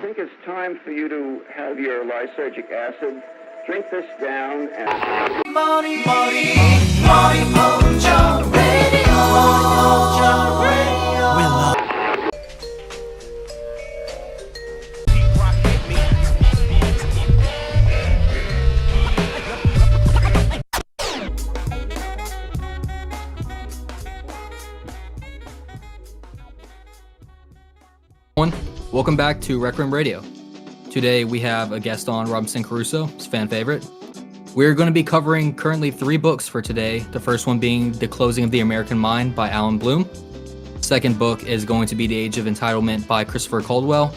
think it's time for you to have your lysergic acid. Drink this down and... Welcome back to Rec Room Radio. Today we have a guest on, Robinson Crusoe, his fan favorite. We're going to be covering currently 3 books for today. The first one being The Closing of the American Mind by Alan Bloom. Second book is going to be The Age of Entitlement by Christopher Caldwell.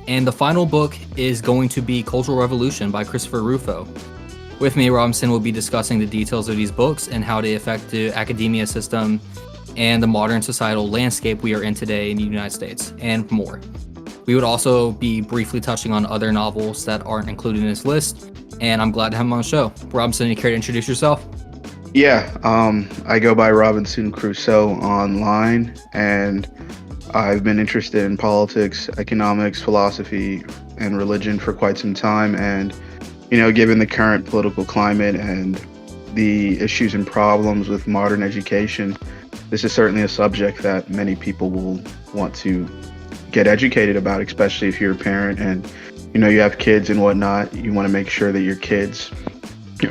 And the final book is going to be Cultural Revolution by Christopher Rufo. With me, Robinson will be discussing the details of these books and how they affect the academia system and the modern societal landscape we are in today in the United States, and more. We would also be briefly touching on other novels that aren't included in this list, and I'm glad to have him on the show. Robinson, you care to introduce yourself? Yeah, I go by Robinson Crusoe online, and I've been interested in politics, economics, philosophy, and religion for quite some time. And, you know, given the current political climate and the issues and problems with modern education, this is certainly a subject that many people will want to get educated about, especially if you're a parent and, you know, you have kids and whatnot. You want to make sure that your kids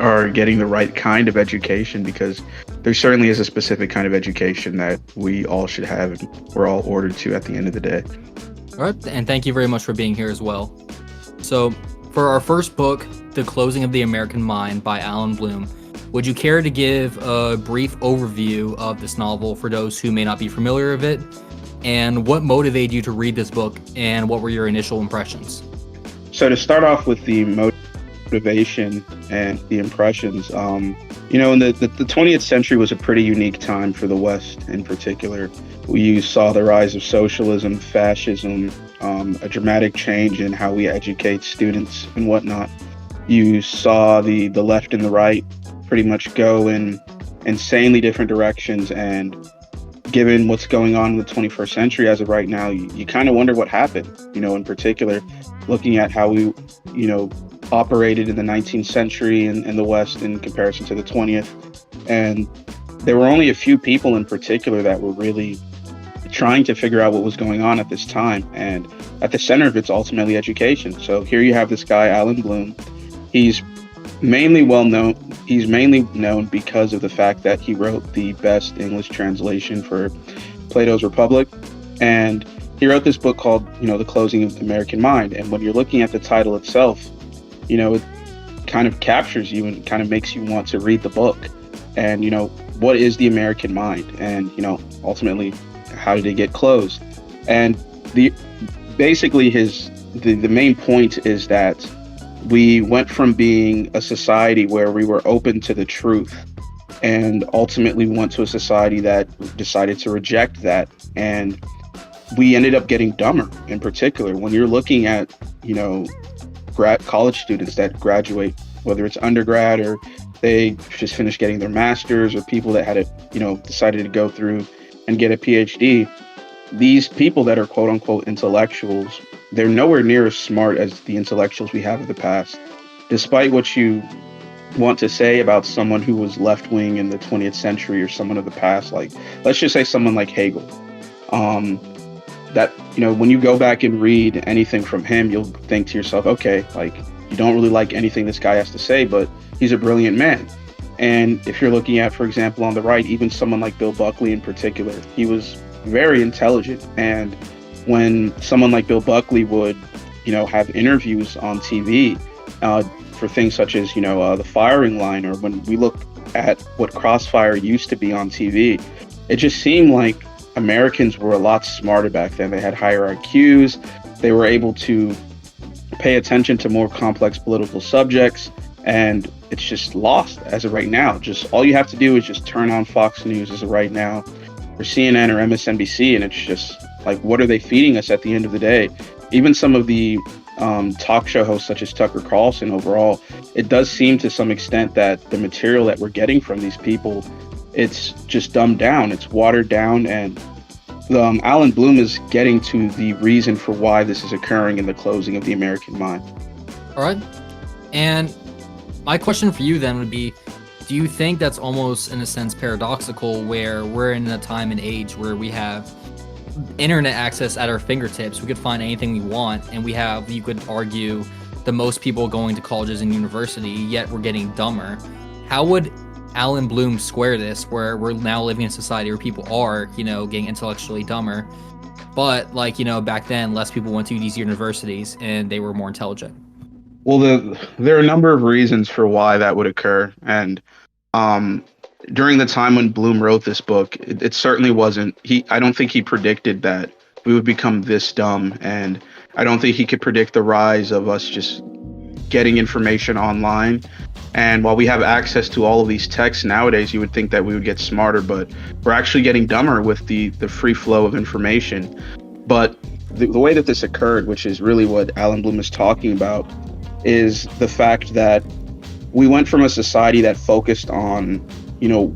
are getting the right kind of education, because there certainly is a specific kind of education that we all should have and we're all ordered to at the end of the day. All right, and thank you very much for being here as well. So for our first book, The Closing of the American Mind by Alan Bloom, would you care to give a brief overview of this novel for those who may not be familiar with it? And what motivated you to read this book, and what were your initial impressions? So to start off with the motivation and the impressions, you know, in the 20th century was a pretty unique time for the West in particular. We saw the rise of socialism, fascism, a dramatic change in how we educate students and whatnot. You saw the left and the right pretty much go in insanely different directions, and given what's going on in the 21st century as of right now, you kind of wonder what happened, you know, in particular, looking at how we, you know, operated in the 19th century in the West in comparison to the 20th. And there were only a few people in particular that were really trying to figure out what was going on at this time. And at the center of it's ultimately education. So here you have this guy, Alan Bloom. He's mainly known because of the fact that he wrote the best English translation for Plato's Republic, and he wrote this book called, you know, The Closing of the American Mind. And when you're looking at the title itself, you know, it kind of captures you and kind of makes you want to read the book. And, you know, what is the American mind? And, you know, ultimately, how did it get closed? And the main point is that we went from being a society where we were open to the truth, and ultimately went to a society that decided to reject that. And we ended up getting dumber. In particular, when you're looking at, you know, college students that graduate, whether it's undergrad or they just finished getting their master's, or people that had decided to go through and get a PhD, these people that are quote unquote intellectuals, they're nowhere near as smart as the intellectuals we have of the past. Despite what you want to say about someone who was left-wing in the 20th century or someone of the past, like, let's just say someone like Hegel, that, you know, when you go back and read anything from him, you'll think to yourself, okay, like, you don't really like anything this guy has to say, but he's a brilliant man. And if you're looking at, for example, on the right, even someone like Bill Buckley in particular, he was very intelligent. And when someone like Bill Buckley would, you know, have interviews on TV for things such as, you know, the firing line, or when we look at what Crossfire used to be on TV, it just seemed like Americans were a lot smarter back then. They had higher IQs. They were able to pay attention to more complex political subjects, and it's just lost as of right now. Just all you have to do is just turn on Fox News as of right now, or CNN or MSNBC, and it's just like, what are they feeding us at the end of the day? Even some of the talk show hosts such as Tucker Carlson, overall, it does seem to some extent that the material that we're getting from these people, it's just dumbed down, it's watered down, and Alan Bloom is getting to the reason for why this is occurring in the closing of the American mind. All right. And my question for you then would be, do you think that's almost, in a sense, paradoxical, where we're in a time and age where we have internet access at our fingertips? We could find anything we want, and we have, you could argue, the most people going to colleges and university, yet we're getting dumber. How would Alan Bloom square this, where we're now living in a society where people are, getting intellectually dumber, but back then, less people went to these universities and they were more intelligent? Well, there are a number of reasons for why that would occur, and during the time when Bloom wrote this book, it certainly wasn't. I don't think he predicted that we would become this dumb, and I don't think he could predict the rise of us just getting information online. And while we have access to all of these texts nowadays, you would think that we would get smarter, but we're actually getting dumber with the free flow of information. But the way that this occurred, which is really what Alan Bloom is talking about, is the fact that we went from a society that focused on,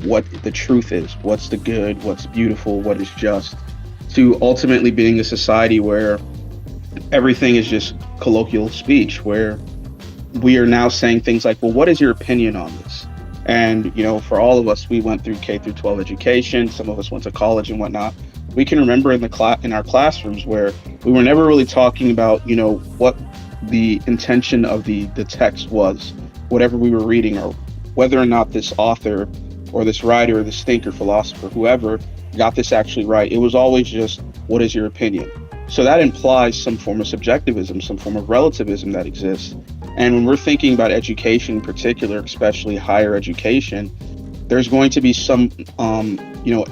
what the truth is, what's the good, what's beautiful, what is just, to ultimately being a society where everything is just colloquial speech, where we are now saying things like, well, what is your opinion on this? And, for all of us, we went through K through 12 education. Some of us went to college and whatnot. We can remember in our classrooms where we were never really talking about, what the intention of the text was, whatever we were reading, or whether or not this author or this writer or this thinker, philosopher, whoever got this actually right. It was always just, what is your opinion? So that implies some form of subjectivism, some form of relativism that exists. And when we're thinking about education in particular, especially higher education, there's going to be some,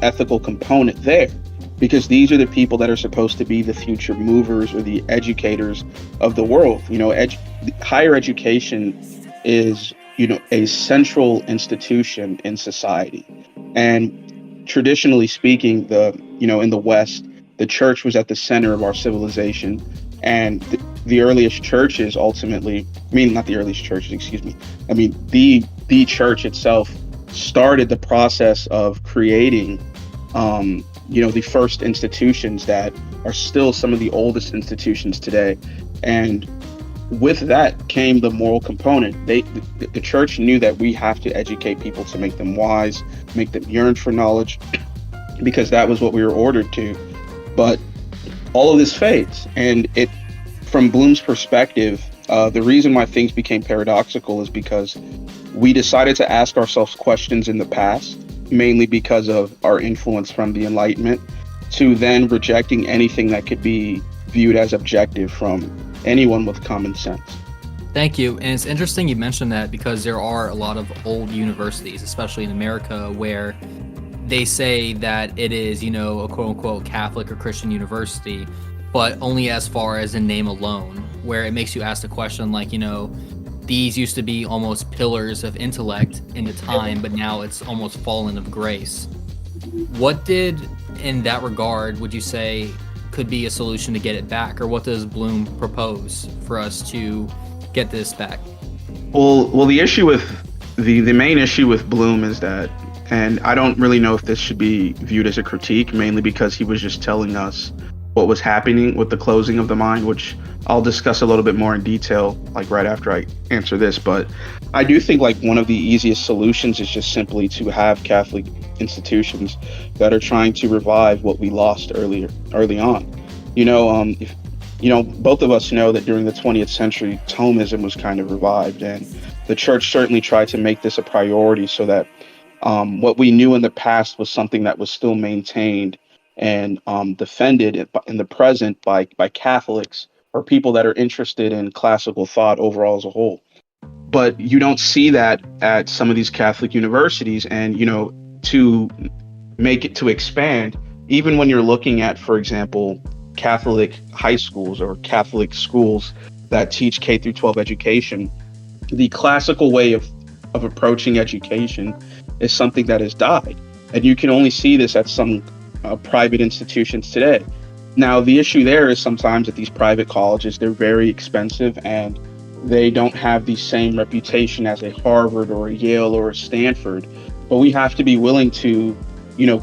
ethical component there, because these are the people that are supposed to be the future movers or the educators of the world. Higher education is, a central institution in society. And traditionally speaking, in the West, the church was at the center of our civilization. And the earliest churches ultimately, not the earliest churches, excuse me. The church itself started the process of creating, the first institutions that are still some of the oldest institutions today. And with that came the moral component. The church knew that we have to educate people to make them wise, make them yearn for knowledge, because that was what we were ordered to. But all of this fades. And from Bloom's perspective, the reason why things became paradoxical is because we decided to ask ourselves questions in the past, mainly because of our influence from the Enlightenment, to then rejecting anything that could be viewed as objective from anyone with common sense. Thank you. And it's interesting you mentioned that, because there are a lot of old universities, especially in America, where they say that it is, a quote unquote Catholic or Christian university, but only as far as in name alone, where it makes you ask the question like, these used to be almost pillars of intellect in the time, but now it's almost fallen of grace. What did, in that regard, would you say could be a solution to get it back? Or what does Bloom propose for us to get this back? Well, the issue with the main issue with Bloom is that, and I don't really know if this should be viewed as a critique, mainly because he was just telling us what was happening with the closing of the mind, which I'll discuss a little bit more in detail, like right after I answer this. But I do think like one of the easiest solutions is just simply to have Catholic institutions that are trying to revive what we lost early on. Both of us know that during the 20th century, Thomism was kind of revived, and the church certainly tried to make this a priority so that what we knew in the past was something that was still maintained and defended in the present by Catholics or people that are interested in classical thought overall as a whole. But you don't see that at some of these Catholic universities. And, to make it to expand, even when you're looking at, for example, Catholic high schools or Catholic schools that teach K through 12 education, the classical way of approaching education is something that has died. And you can only see this at some private institutions today. Now, the issue there is sometimes at these private colleges, they're very expensive and they don't have the same reputation as a Harvard or a Yale or a Stanford. But we have to be willing to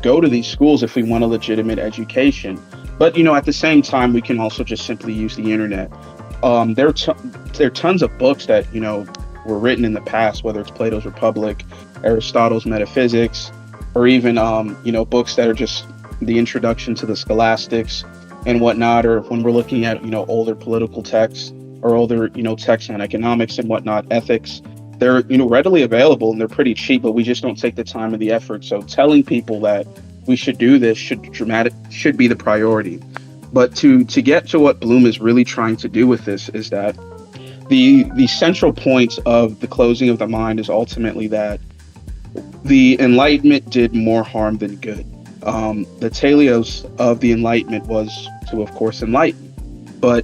go to these schools if we want a legitimate education. But, at the same time, we can also just simply use the internet. There are tons of books that, were written in the past, whether it's Plato's Republic, Aristotle's Metaphysics, or even, books that are just the introduction to the scholastics and whatnot, or when we're looking at, older political texts or older, texts on economics and whatnot, ethics. They're, readily available and they're pretty cheap, but we just don't take the time and the effort. So telling people that we should do this should be the priority. But to get to what Bloom is really trying to do with this is that the central point of the closing of the mind is ultimately that the Enlightenment did more harm than good. The teleos of the Enlightenment was to, of course, enlighten, but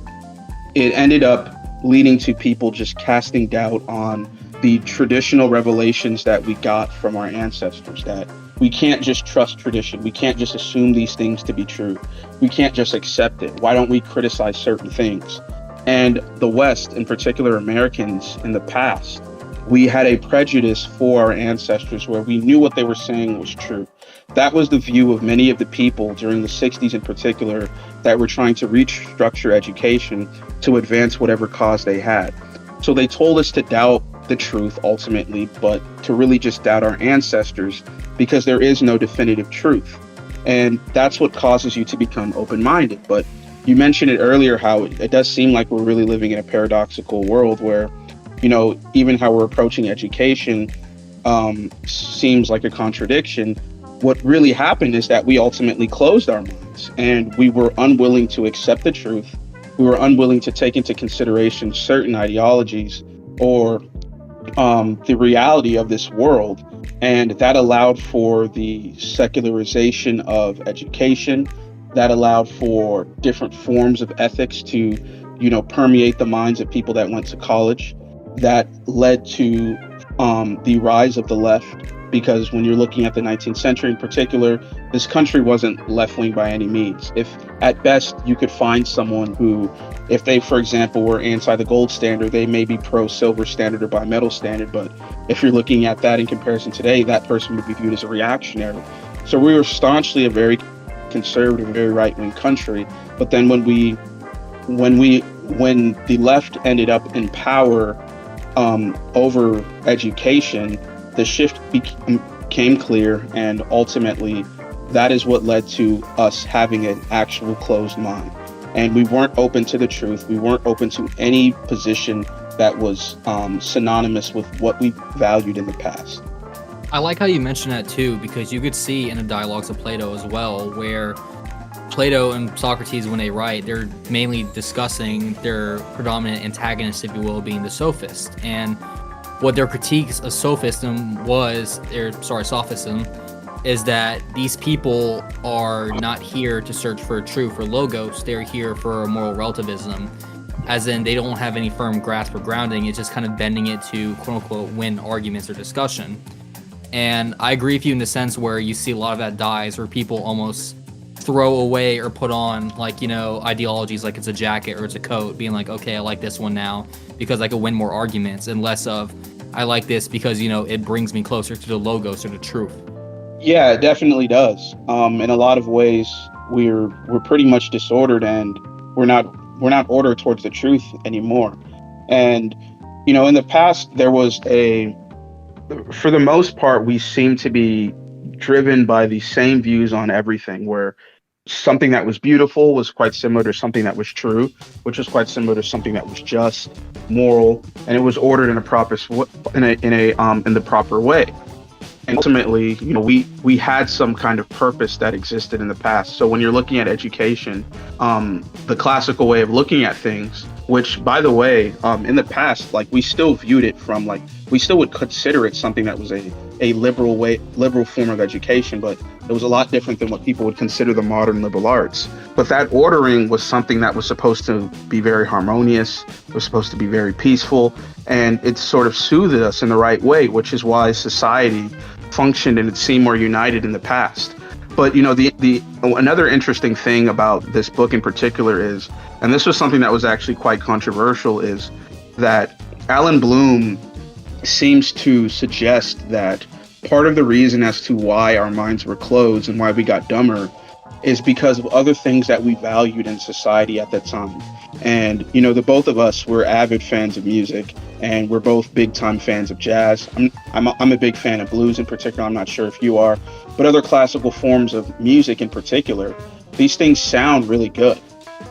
it ended up leading to people just casting doubt on the traditional revelations that we got from our ancestors, that we can't just trust tradition. We can't just assume these things to be true. We can't just accept it. Why don't we criticize certain things? And the West, in particular Americans in the past, we had a prejudice for our ancestors where we knew what they were saying was true. That was the view of many of the people during the 60s in particular that were trying to restructure education to advance whatever cause they had. So they told us to doubt the truth ultimately, but to really just doubt our ancestors because there is no definitive truth. And that's what causes you to become open-minded. But you mentioned it earlier, how it does seem like we're really living in a paradoxical world where, even how we're approaching education seems like a contradiction. What really happened is that we ultimately closed our minds and we were unwilling to accept the truth. We were unwilling to take into consideration certain ideologies or the reality of this world. And that allowed for the secularization of education. That allowed for different forms of ethics to, permeate the minds of people that went to college. That led to the rise of the left, because when you're looking at the 19th century in particular, this country wasn't left-wing by any means. If at best you could find someone who, if they, for example, were anti the gold standard, they may be pro-silver standard or bimetal standard. But if you're looking at that in comparison today, that person would be viewed as a reactionary. So we were staunchly a very conservative, very right-wing country. But then when the left ended up in power over education, the shift became clear, and ultimately that is what led to us having an actual closed mind. And we weren't open to the truth. We weren't open to any position that was synonymous with what we valued in the past. I like how you mentioned that too, because you could see in the dialogues of Plato as well, where Plato and Socrates, when they write, they're mainly discussing their predominant antagonist, if you will, being the sophist. And what their critiques of sophism, is that these people are not here to search for truth or logos. They're here for a moral relativism, as in they don't have any firm grasp or grounding. It's just kind of bending it to quote unquote win arguments or discussion. And I agree with you in the sense where you see a lot of that dies, where people almost throw away or put on ideologies like it's a jacket or it's a coat, being like, okay, I like this one now because I could win more arguments, and less of I like this because it brings me closer to the logos or the truth. Yeah, it definitely does. In a lot of ways, we're pretty much disordered, and we're not ordered towards the truth anymore. And in the past, there was for the most part, we seem to be driven by the same views on everything, where something that was beautiful was quite similar to something that was true, which was quite similar to something that was just, moral, and it was ordered in the proper way. And ultimately, we had some kind of purpose that existed in the past. So when you're looking at education, the classical way of looking at things, which, by the way, in the past, we still viewed it from we still would consider it something that was a liberal form of education, but it was a lot different than what people would consider the modern liberal arts. But that ordering was something that was supposed to be very harmonious, it was supposed to be very peaceful, and it sort of soothed us in the right way, which is why society functioned and it seemed more united in the past. But the another interesting thing about this book in particular is, and this was something that was actually quite controversial, is that Alan Bloom seems to suggest that part of the reason as to why our minds were closed and why we got dumber is because of other things that we valued in society at that time. And, the both of us were avid fans of music, and we're both big time fans of jazz. I'm a big fan of blues in particular. I'm not sure if you are, but other classical forms of music in particular, these things sound really good.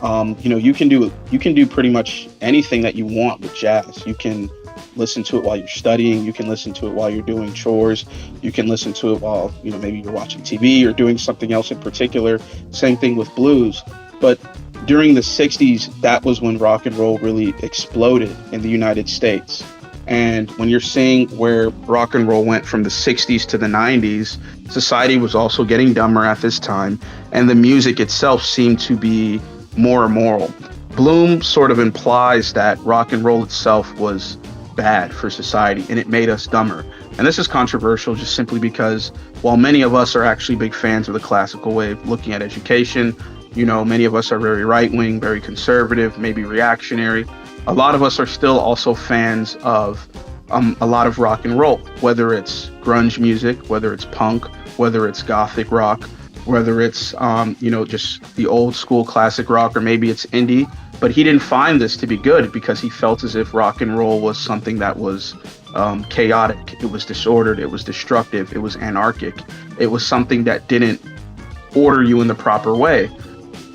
You can do pretty much anything that you want with jazz. You can listen to it while you're studying. You can listen to it while you're doing chores. You can listen to it while, maybe you're watching TV or doing something else in particular. Same thing with blues. But during the 60s, that was when rock and roll really exploded in the United States. And when you're seeing where rock and roll went from the 60s to the 90s, society was also getting dumber at this time. And the music itself seemed to be more immoral. Bloom sort of implies that rock and roll itself was bad for society and it made us dumber. And this is controversial just simply because while many of us are actually big fans of the classical way of looking at education, many of us are very right-wing, very conservative, maybe reactionary. A lot of us are still also fans of a lot of rock and roll, whether it's grunge music, whether it's punk, whether it's gothic rock, whether it's, just the old school classic rock, or maybe it's indie. But he didn't find this to be good because he felt as if rock and roll was something that was chaotic. It was disordered. It was destructive. It was anarchic. It was something that didn't order you in the proper way.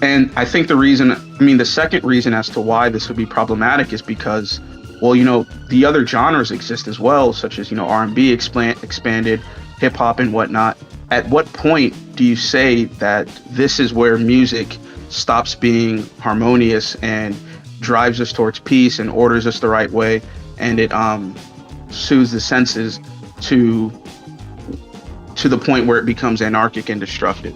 And I think the second reason as to why this would be problematic is because, the other genres exist as well, such as, R&B expanded, hip hop and whatnot. At what point do you say that this is where music stops being harmonious and drives us towards peace and orders us the right way, and it soothes the senses to the point where it becomes anarchic and destructive?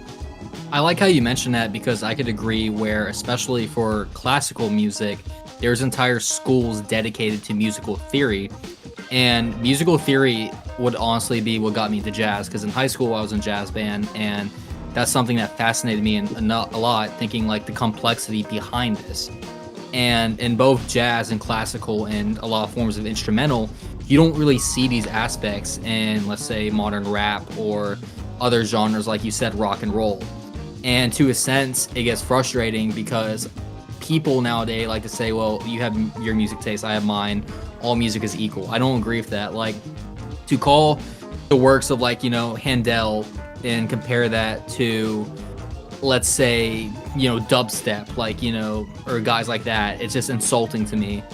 I like how you mentioned that because I could agree where, especially for classical music, there's entire schools dedicated to musical theory. And musical theory would honestly be what got me to jazz, because in high school I was in jazz band, and that's something that fascinated me a lot, thinking like the complexity behind this. And in both jazz and classical and a lot of forms of instrumental, you don't really see these aspects in, let's say, modern rap or other genres, like you said, rock and roll. And to a sense, it gets frustrating because people nowadays like to say, well, you have your music taste, I have mine, all music is equal. I don't agree with that. Like, to call the works of Handel and compare that to, let's say, dubstep, or guys like that, it's just insulting to me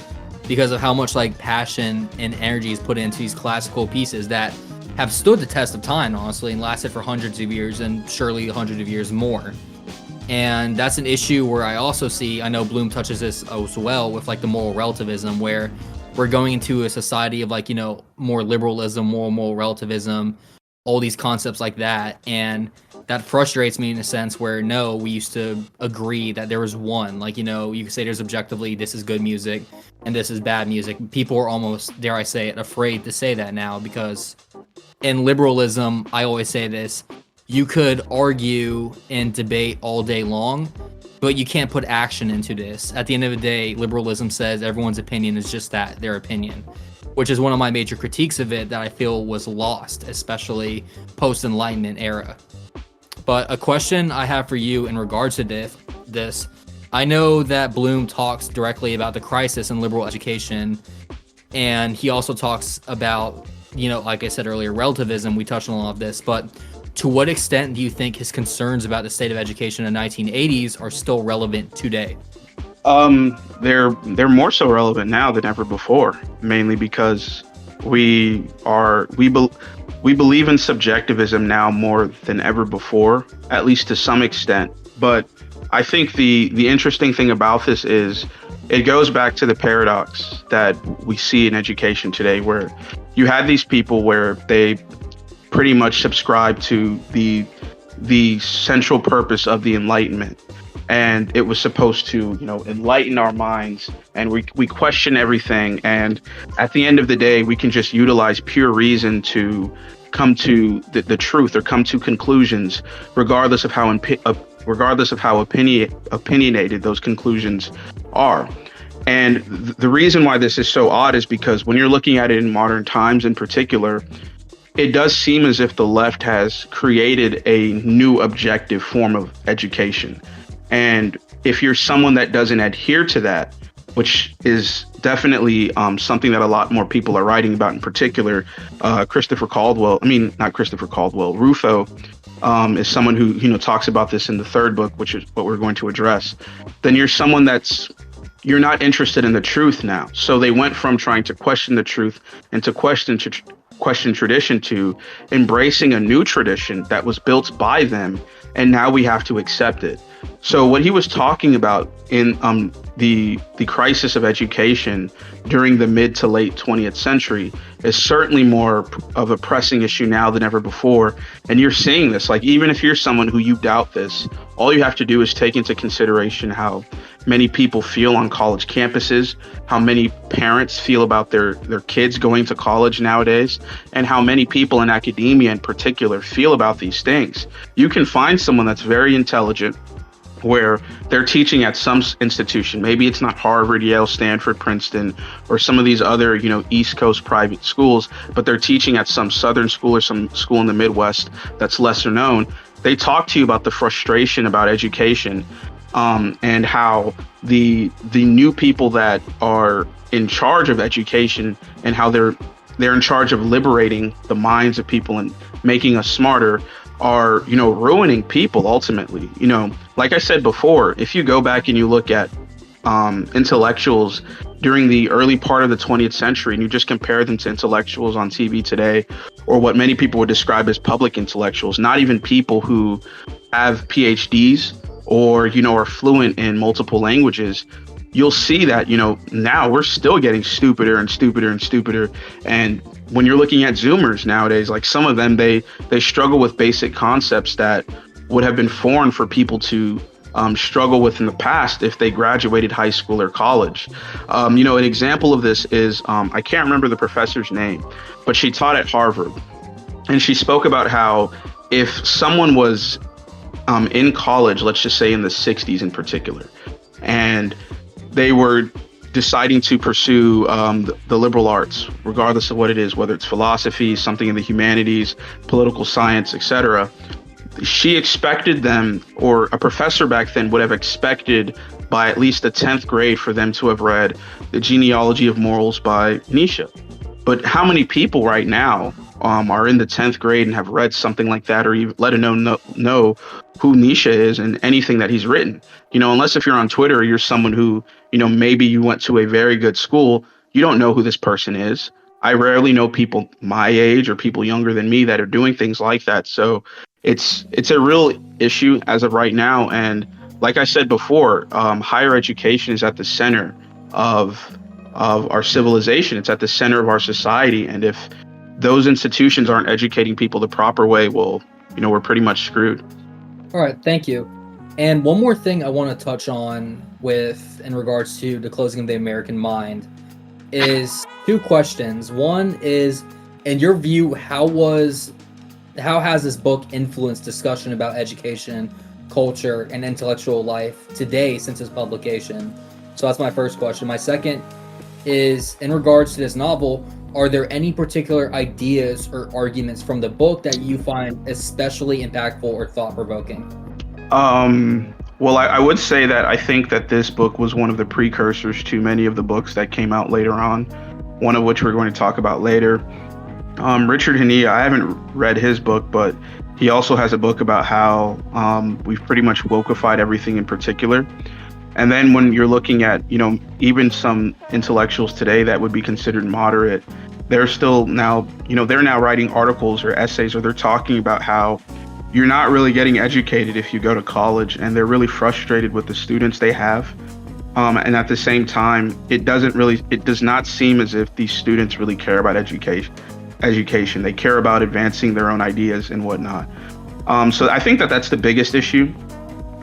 because of how much passion and energy is put into these classical pieces that have stood the test of time, honestly, and lasted for hundreds of years and surely hundreds of years more. And that's an issue where I also see, I know Bloom touches this as well with the moral relativism, where we're going into a society of more liberalism, more moral relativism, all these concepts like that. And that frustrates me in a sense where, no, we used to agree that there was one, you could say there's objectively, this is good music and this is bad music. People are almost, dare I say it, afraid to say that now, because in liberalism, I always say this, you could argue and debate all day long, but you can't put action into this. At the end of the day, liberalism says everyone's opinion is just that, their opinion, which is one of my major critiques of it that I feel was lost, especially post-Enlightenment era. But a question I have for you in regards to this, I know that Bloom talks directly about the crisis in liberal education, and he also talks about, like I said earlier, relativism. We touched on a lot of this, but to what extent do you think his concerns about the state of education in the 1980s are still relevant today? They're more so relevant now than ever before, mainly because we believe in subjectivism now more than ever before, at least to some extent. But I think the interesting thing about this is it goes back to the paradox that we see in education today, where you had these people where they pretty much subscribe to the central purpose of the Enlightenment. And it was supposed to, enlighten our minds, and we question everything. And at the end of the day, we can just utilize pure reason to come to the truth or come to conclusions, regardless of how opinionated those conclusions are. And the reason why this is so odd is because when you're looking at it in modern times in particular, it does seem as if the left has created a new objective form of education. And if you're someone that doesn't adhere to that, which is definitely something that a lot more people are writing about, in particular, Rufo is someone who, talks about this in the third book, which is what we're going to address. Then you're someone you're not interested in the truth now. So they went from trying to question the truth and to question tradition to embracing a new tradition that was built by them, and now we have to accept it. So what he was talking about in the crisis of education during the mid to late 20th century is certainly more of a pressing issue now than ever before. And you're seeing this, like, even if you're someone who you doubt this, all you have to do is take into consideration how many people feel on college campuses, how many parents feel about their kids going to college nowadays, and how many people in academia in particular feel about these things. You can find someone that's very intelligent, where they're teaching at some institution. Maybe it's not Harvard, Yale, Stanford, Princeton, or some of these other, East Coast private schools, but they're teaching at some Southern school or some school in the Midwest that's lesser known. They talk to you about the frustration about education, and how the new people that are in charge of education and how they're in charge of liberating the minds of people and making us smarter are, ruining people ultimately. Like I said before, if you go back and you look at intellectuals during the early part of the 20th century and you just compare them to intellectuals on TV today, or what many people would describe as public intellectuals, not even people who have PhDs or, are fluent in multiple languages, you'll see that, now we're still getting stupider and stupider and stupider. And when you're looking at Zoomers nowadays, like some of them, they struggle with basic concepts that would have been foreign for people to struggle with in the past if they graduated high school or college. An example of this is, I can't remember the professor's name, but she taught at Harvard. And she spoke about how if someone was in college, let's just say in the 60s in particular, and they were deciding to pursue the liberal arts, regardless of what it is, whether it's philosophy, something in the humanities, political science, etc. She expected them, or a professor back then would have expected by at least the 10th grade for them to have read The Genealogy of Morals by Nietzsche. But how many people right now are in the 10th grade and have read something like that, or even let alone know who Nietzsche is and anything that he's written? Unless if you're on Twitter, or you're someone who, maybe you went to a very good school, you don't know who this person is. I rarely know people my age or people younger than me that are doing things like that. So it's a real issue as of right now. And like I said before, higher education is at the center of our civilization. It's at the center of our society. And if those institutions aren't educating people the proper way, well, we're pretty much screwed. All right, thank you. And one more thing I want to touch on in regards to the closing of the American mind is two questions. One is, in your view, how has this book influenced discussion about education, culture, and intellectual life today since its publication? So that's my first question. My second is, in regards to this novel, are there any particular ideas or arguments from the book that you find especially impactful or thought-provoking? Well, I would say that I think that this book was one of the precursors to many of the books that came out later on, one of which we're going to talk about later. Richard Hanea, I haven't read his book, but he also has a book about how we've pretty much wokeified everything in particular. And then when you're looking at, even some intellectuals today that would be considered moderate, they're still now, they're now writing articles or essays, or they're talking about how you're not really getting educated if you go to college, and they're really frustrated with the students they have. And at the same time, it does not seem as if these students really care about education. They care about advancing their own ideas and whatnot. So I think that that's the biggest issue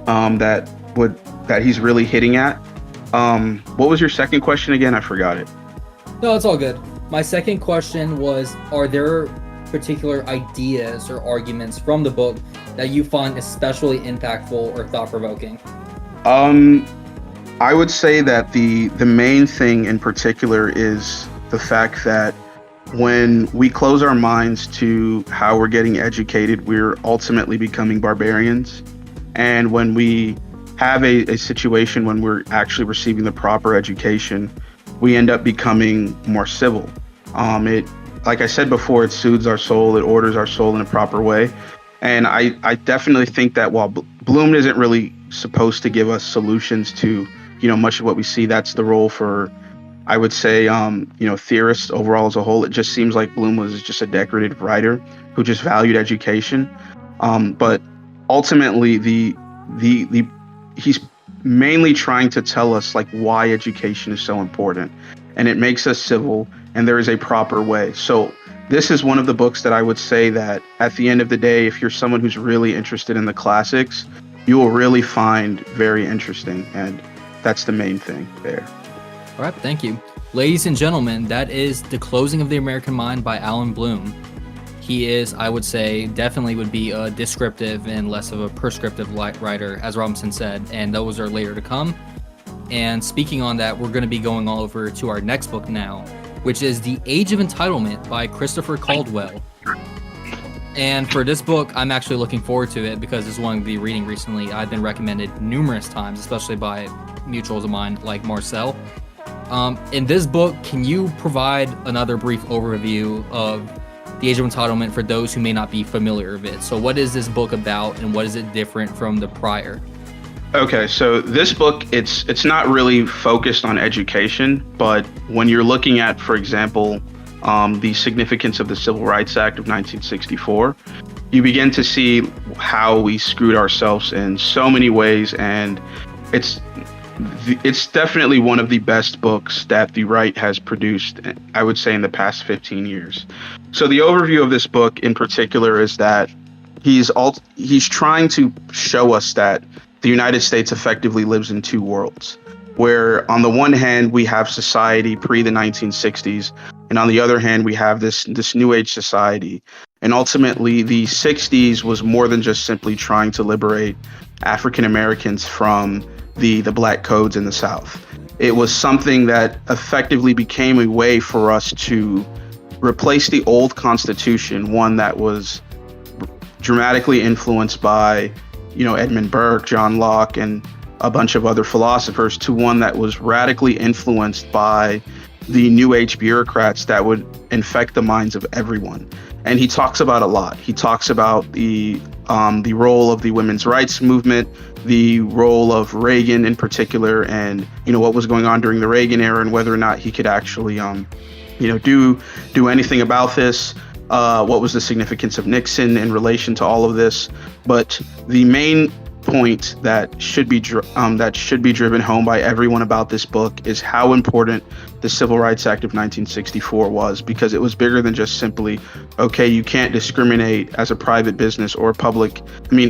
that he's really hitting at. What was your second question again? I forgot it. No, it's all good. My second question was, are there particular ideas or arguments from the book that you find especially impactful or thought-provoking? I would say that the main thing in particular is the fact that when we close our minds to how we're getting educated, we're ultimately becoming barbarians. And when we have a situation when we're actually receiving the proper education, we end up becoming more civil. It, like I said before, it soothes our soul, it orders our soul in a proper way. And I definitely think that while Bloom isn't really supposed to give us solutions to, much of what we see, that's the role for, I would say, theorists overall as a whole. It just seems like Bloom was just a decorated writer who just valued education. But ultimately, he's mainly trying to tell us like why education is so important, and it makes us civil, and there is a proper way. So this is one of the books that I would say that at the end of the day, if you're someone who's really interested in the classics, you will really find very interesting, and that's the main thing there. All right, thank you. Ladies and gentlemen, that is The Closing of the American Mind by Alan Bloom. He is, I would say, definitely would be a descriptive and less of a prescriptive writer, as Robinson said, and those are later to come. And speaking on that, we're going to be going all over to our next book now, which is The Age of Entitlement by Christopher Caldwell. And for this book, I'm actually looking forward to it because it's one to be reading recently. I've been recommended numerous times, especially by mutuals of mine like Marcel. In this book, can you provide another brief overview of The Age of Entitlement for those who may not be familiar with it? So what is this book about, and what is it different from the prior? Okay, so this book, it's not really focused on education, but when you're looking at, for example, the significance of the Civil Rights Act of 1964, you begin to see how we screwed ourselves in so many ways, and it's definitely one of the best books that the right has produced, I would say, in the past 15 years. So the overview of this book in particular is that he's trying to show us that the United States effectively lives in two worlds, where on the one hand we have society pre the 1960s, and on the other hand we have this new age society. And ultimately the 60s was more than just simply trying to liberate African Americans from the black codes in the South. It was something that effectively became a way for us to replace the old Constitution, one that was dramatically influenced by, Edmund Burke, John Locke, and a bunch of other philosophers, to one that was radically influenced by the New Age bureaucrats that would infect the minds of everyone. And he talks about a lot. He talks about the role of the women's rights movement, the role of Reagan in particular, and what was going on during the Reagan era, and whether or not he could actually do anything about this. What was the significance of Nixon in relation to all of this? But the main point that should be driven home by everyone about this book is how important the Civil Rights Act of 1964 was, because it was bigger than just simply, okay, you can't discriminate as a private business or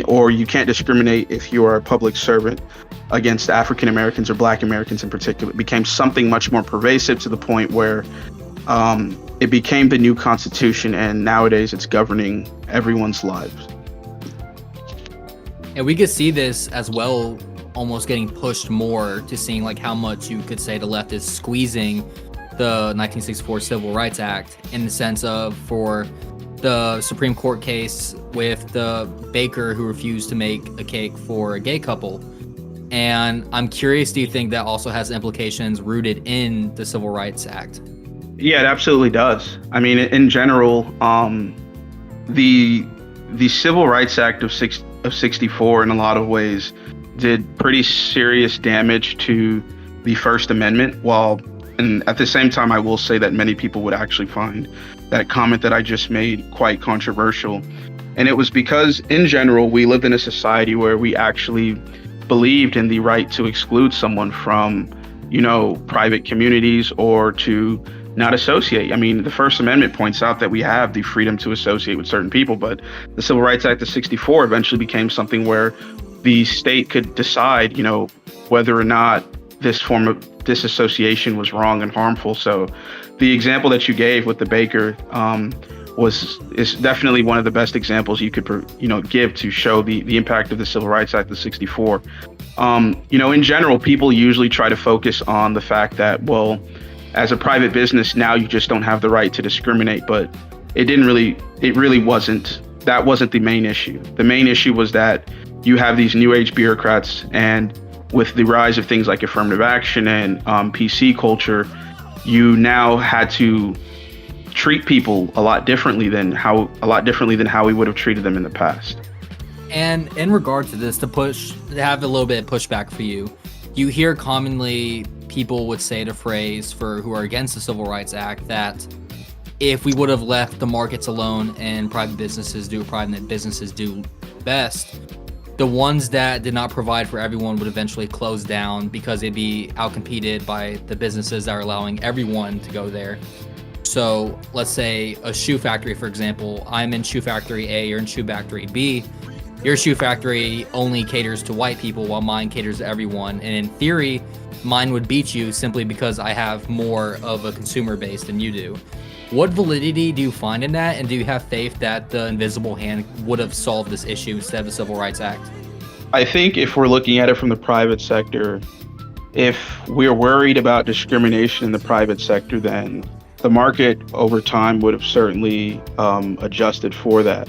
or you can't discriminate if you are a public servant against African Americans or Black Americans in particular. It became something much more pervasive, to the point where it became the new Constitution, and nowadays it's governing everyone's lives. And we could see this as well, almost getting pushed more to seeing like how much you could say the left is squeezing the 1964 Civil Rights Act, in the sense of, for the Supreme Court case with the baker who refused to make a cake for a gay couple. And I'm curious, do you think that also has implications rooted in the Civil Rights Act? Yeah, it absolutely does. I mean, in general, the Civil Rights Act of 64 in a lot of ways did pretty serious damage to the First Amendment, and at the same time I will say that many people would actually find that comment that I just made quite controversial. And it was because in general we lived in a society where we actually believed in the right to exclude someone from, private communities, or to not associate. I mean, the First Amendment points out that we have the freedom to associate with certain people, but the Civil Rights Act of 64 eventually became something where the state could decide, whether or not this form of disassociation was wrong and harmful. So the example that you gave with the baker is definitely one of the best examples you could, give to show the impact of the Civil Rights Act of 64. In general, people usually try to focus on the fact that, well, as a private business, now you just don't have the right to discriminate. But it really wasn't. That wasn't the main issue. The main issue was that you have these new age bureaucrats, and with the rise of things like affirmative action and PC culture, you now had to treat people a lot differently than how we would have treated them in the past. And in regard to this, to have a little bit of pushback for you, you hear commonly people would say the phrase for who are against the Civil Rights Act that if we would have left the markets alone and private businesses do best, the ones that did not provide for everyone would eventually close down because they'd be outcompeted by the businesses that are allowing everyone to go there. So let's say a shoe factory, for example, I'm in shoe factory A, you're in shoe factory B. Your shoe factory only caters to white people while mine caters to everyone. And in theory, mine would beat you simply because I have more of a consumer base than you do. What validity do you find in that? And do you have faith that the invisible hand would have solved this issue instead of the Civil Rights Act? I think if we're looking at it from the private sector, if we're worried about discrimination in the private sector, then the market over time would have certainly adjusted for that,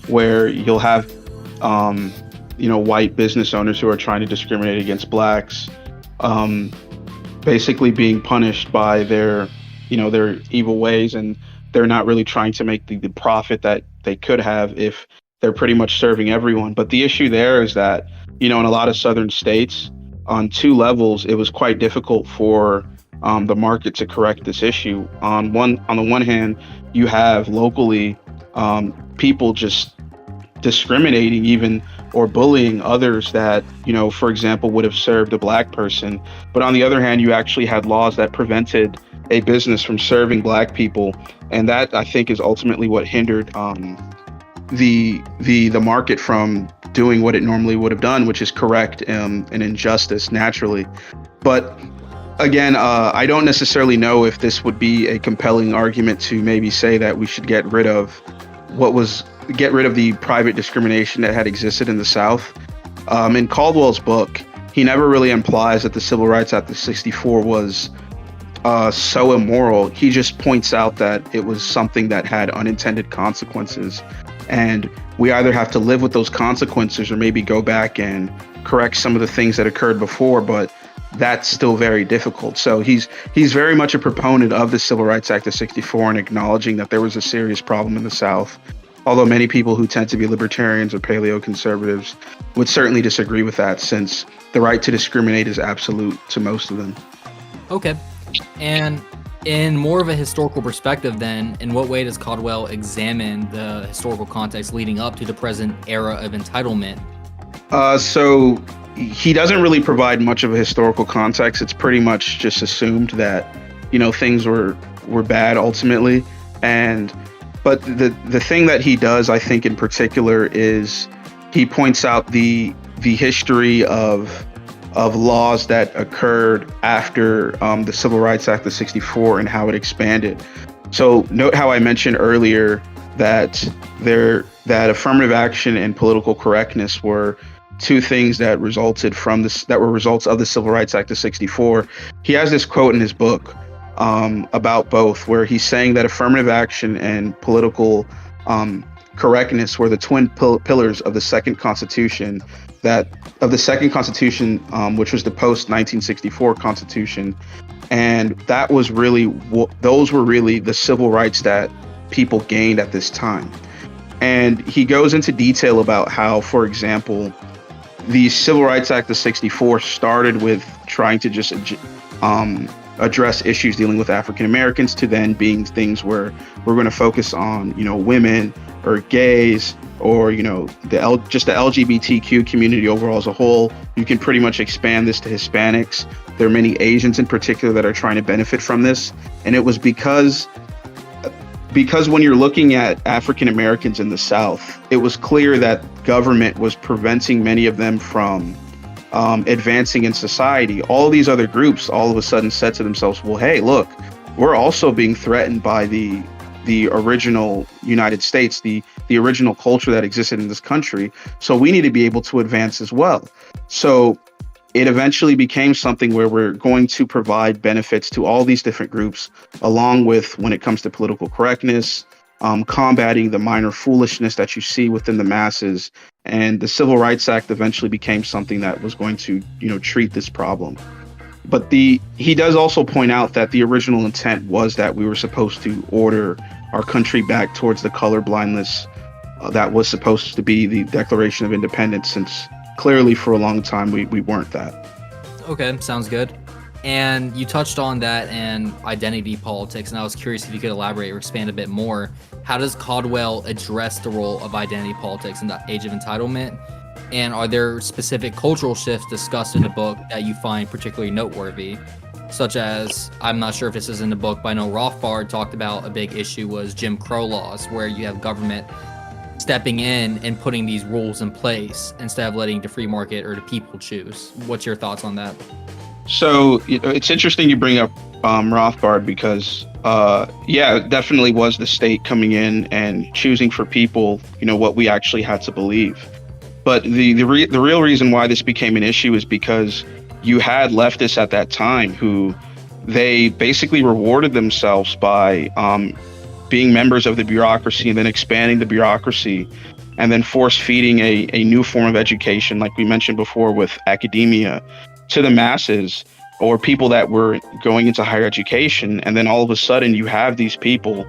where you'll have white business owners who are trying to discriminate against blacks, basically being punished by their evil ways, and they're not really trying to make the profit that they could have if they're pretty much serving everyone. But the issue there is that, in a lot of southern states, on two levels, it was quite difficult for the market to correct this issue. On the one hand, you have locally people just discriminating even or bullying others that, for example, would have served a black person. But on the other hand, you actually had laws that prevented a business from serving black people. And that, I think, is ultimately what hindered the market from doing what it normally would have done, which is correct an injustice naturally. But again, I don't necessarily know if this would be a compelling argument to maybe say that we should get rid of the private discrimination that had existed in the South. In Caldwell's book, he never really implies that the Civil Rights Act of '64 was so immoral. He just points out that it was something that had unintended consequences, and we either have to live with those consequences or maybe go back and correct some of the things that occurred before, but that's still very difficult. So he's very much a proponent of the Civil Rights Act of '64 and acknowledging that there was a serious problem in the South, although many people who tend to be libertarians or paleo-conservatives would certainly disagree with that, since the right to discriminate is absolute to most of them. Okay. And in more of a historical perspective then, in what way does Caldwell examine the historical context leading up to the present era of entitlement? So he doesn't really provide much of a historical context. It's pretty much just assumed that, things were bad ultimately. But the thing that he does, I think in particular, is he points out the history of laws that occurred after the Civil Rights Act of '64 and how it expanded. So note how I mentioned earlier that affirmative action and political correctness were two things that were results of the Civil Rights Act of '64. He has this quote in his book about both, where he's saying that affirmative action and political correctness were the twin pillars of the second Constitution, which was the post-1964 Constitution. And those were really the civil rights that people gained at this time. And he goes into detail about how, for example, the Civil Rights Act of '64 started with trying to just address issues dealing with African Americans, to then being things where we're going to focus on, women or gays or, just the LGBTQ community overall as a whole. You can pretty much expand this to Hispanics. There are many Asians in particular that are trying to benefit from this. And it was because when you're looking at African Americans in the South, it was clear that government was preventing many of them from advancing in society. All these other groups all of a sudden said to themselves, well, hey, look, we're also being threatened by the original United States, the original culture that existed in this country. So we need to be able to advance as well. So it eventually became something where we're going to provide benefits to all these different groups, along with when it comes to political correctness, combating the minor foolishness that you see within the masses. And the Civil Rights Act eventually became something that was going to, treat this problem. But he does also point out that the original intent was that we were supposed to order our country back towards the colorblindness that was supposed to be the Declaration of Independence, since clearly for a long time we weren't that. Okay, sounds good. And you touched on that and identity politics, and I was curious if you could elaborate or expand a bit more. How does Caldwell address the role of identity politics in the Age of Entitlement? And are there specific cultural shifts discussed in the book that you find particularly noteworthy? Such as, I'm not sure if this is in the book, but I know Rothbard talked about a big issue was Jim Crow laws, where you have government stepping in and putting these rules in place instead of letting the free market or the people choose. What's your thoughts on that? So it's interesting you bring up Rothbard because, it definitely was the state coming in and choosing for people, what we actually had to believe. But the real reason why this became an issue is because you had leftists at that time who they basically rewarded themselves by being members of the bureaucracy and then expanding the bureaucracy and then force feeding a new form of education, like we mentioned before with academia, to the masses or people that were going into higher education. And then all of a sudden you have these people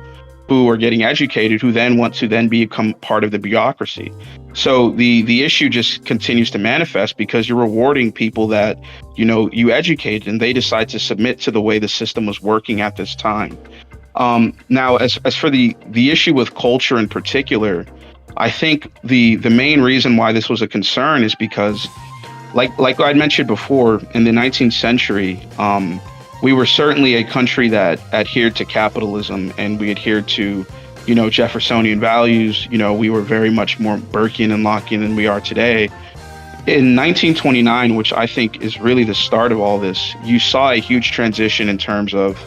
who are getting educated who then want to then become part of the bureaucracy. So the issue just continues to manifest because you're rewarding people that, you educated and they decide to submit to the way the system was working at this time. Now, as for the issue with culture in particular, I think the main reason why this was a concern is because, like I mentioned before, in the 19th century, we were certainly a country that adhered to capitalism and we adhered to, Jeffersonian values. We were very much more Burkean and Lockean than we are today. In 1929, which I think is really the start of all this, you saw a huge transition in terms of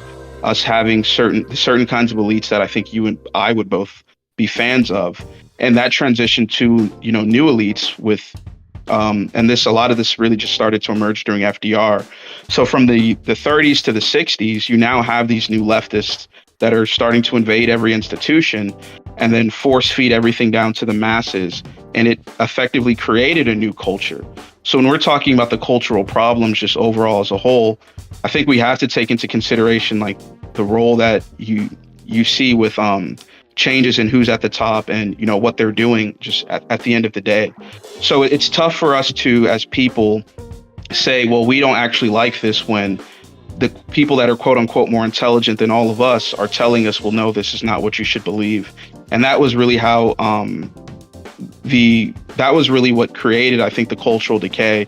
us having certain kinds of elites that I think you and I would both be fans of. And that transition to, new elites with and a lot of this really just started to emerge during FDR. So from the 30s to the 60s, you now have these new leftists that are starting to invade every institution and then force feed everything down to the masses. And it effectively created a new culture. So when we're talking about the cultural problems just overall as a whole, I think we have to take into consideration like the role that you see with changes in who's at the top and what they're doing just at the end of the day. So it's tough for us to, as people, say, well, we don't actually like this when the people that are quote unquote more intelligent than all of us are telling us, well, no, this is not what you should believe. And that was really how that was really what created, I think, the cultural decay.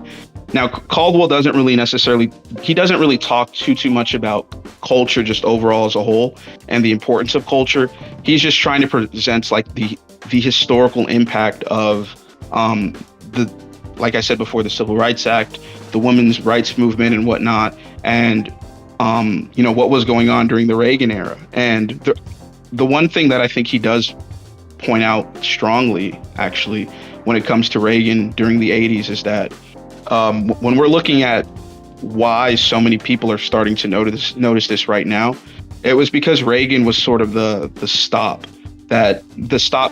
Now, Caldwell doesn't really talk too much about culture just overall as a whole and the importance of culture. He's just trying to present like the historical impact of like I said before, the Civil Rights Act, the women's rights movement and whatnot, and what was going on during the Reagan era. And the one thing that I think he does point out strongly, actually, when it comes to Reagan during the 80s is that when we're looking at why so many people are starting to notice this right now, it was because Reagan was sort of the stop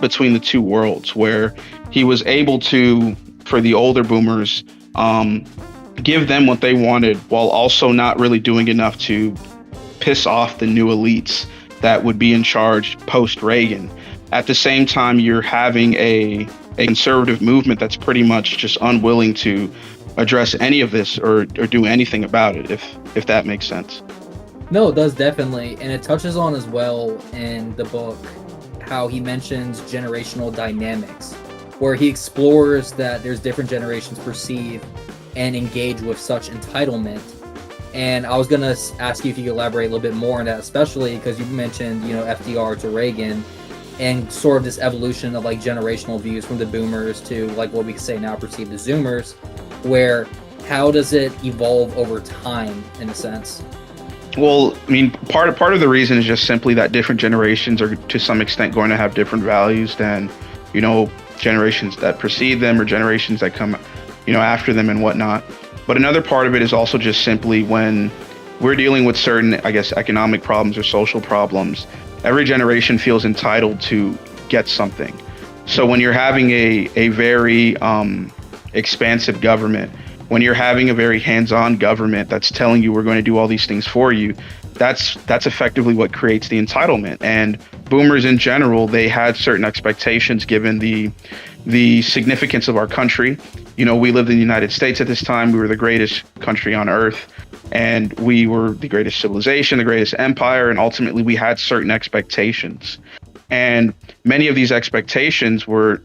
between the two worlds, where he was able to, for the older boomers, give them what they wanted while also not really doing enough to piss off the new elites that would be in charge post-Reagan. At the same time, you're having a conservative movement that's pretty much just unwilling to address any of this or do anything about it, if that makes sense. No, it does definitely. And it touches on as well in the book how he mentions generational dynamics, where he explores that there's different generations perceive and engage with such entitlement. And I was going to ask you if you could elaborate a little bit more on that, especially because you mentioned, FDR to Reagan and sort of this evolution of like generational views from the boomers to like what we could say now perceived as zoomers, where how does it evolve over time in a sense? Well, I mean, part of the reason is just simply that different generations are to some extent going to have different values than, generations that precede them or generations that come, after them and whatnot. But another part of it is also just simply when we're dealing with certain, I guess, economic problems or social problems, every generation feels entitled to get something. So when you're having a very expansive government, when you're having a very hands-on government that's telling you we're going to do all these things for you, that's effectively what creates the entitlement. And boomers in general, they had certain expectations given the significance of our country. You know, we lived in the United States at this time. We were the greatest country on earth, and we were the greatest civilization, the greatest empire, and ultimately we had certain expectations. And many of these expectations were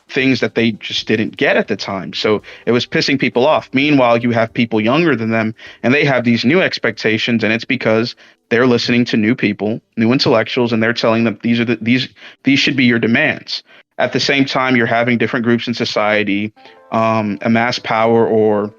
things that they just didn't get at the time. So it was pissing people off. Meanwhile, you have people younger than them, and they have these new expectations, and it's because they're listening to new people, new intellectuals, and they're telling them these should be your demands. At the same time, you're having different groups in society amass power or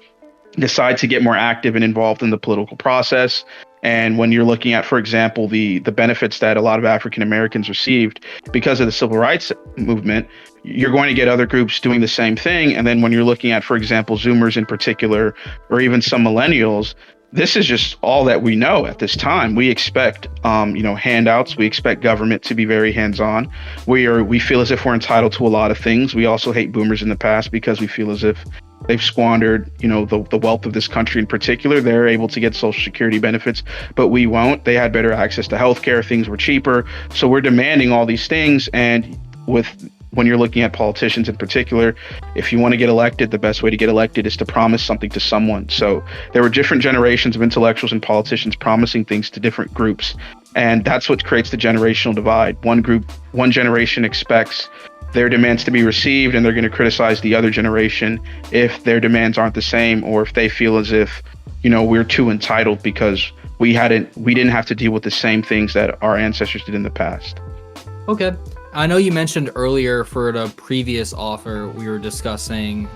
decide to get more active and involved in the political process. And when you're looking at, for example, the benefits that a lot of African Americans received because of the civil rights movement, you're going to get other groups doing the same thing. And then when you're looking at, for example, Zoomers in particular, or even some millennials, this is just all that we know at this time. We expect, handouts. We expect government to be very hands-on. We feel as if we're entitled to a lot of things. We also hate boomers in the past because we feel as if they've squandered, the wealth of this country in particular. They're able to get Social Security benefits, but we won't. They had better access to healthcare. Things were cheaper. So we're demanding all these things. And when you're looking at politicians in particular, if you want to get elected, the best way to get elected is to promise something to someone. So there were different generations of intellectuals and politicians promising things to different groups. And that's what creates the generational divide. One generation expects their demands to be received, and they're going to criticize the other generation if their demands aren't the same, or if they feel as if, we're too entitled because we didn't have to deal with the same things that our ancestors did in the past. Okay. I know you mentioned earlier for the previous author we were discussing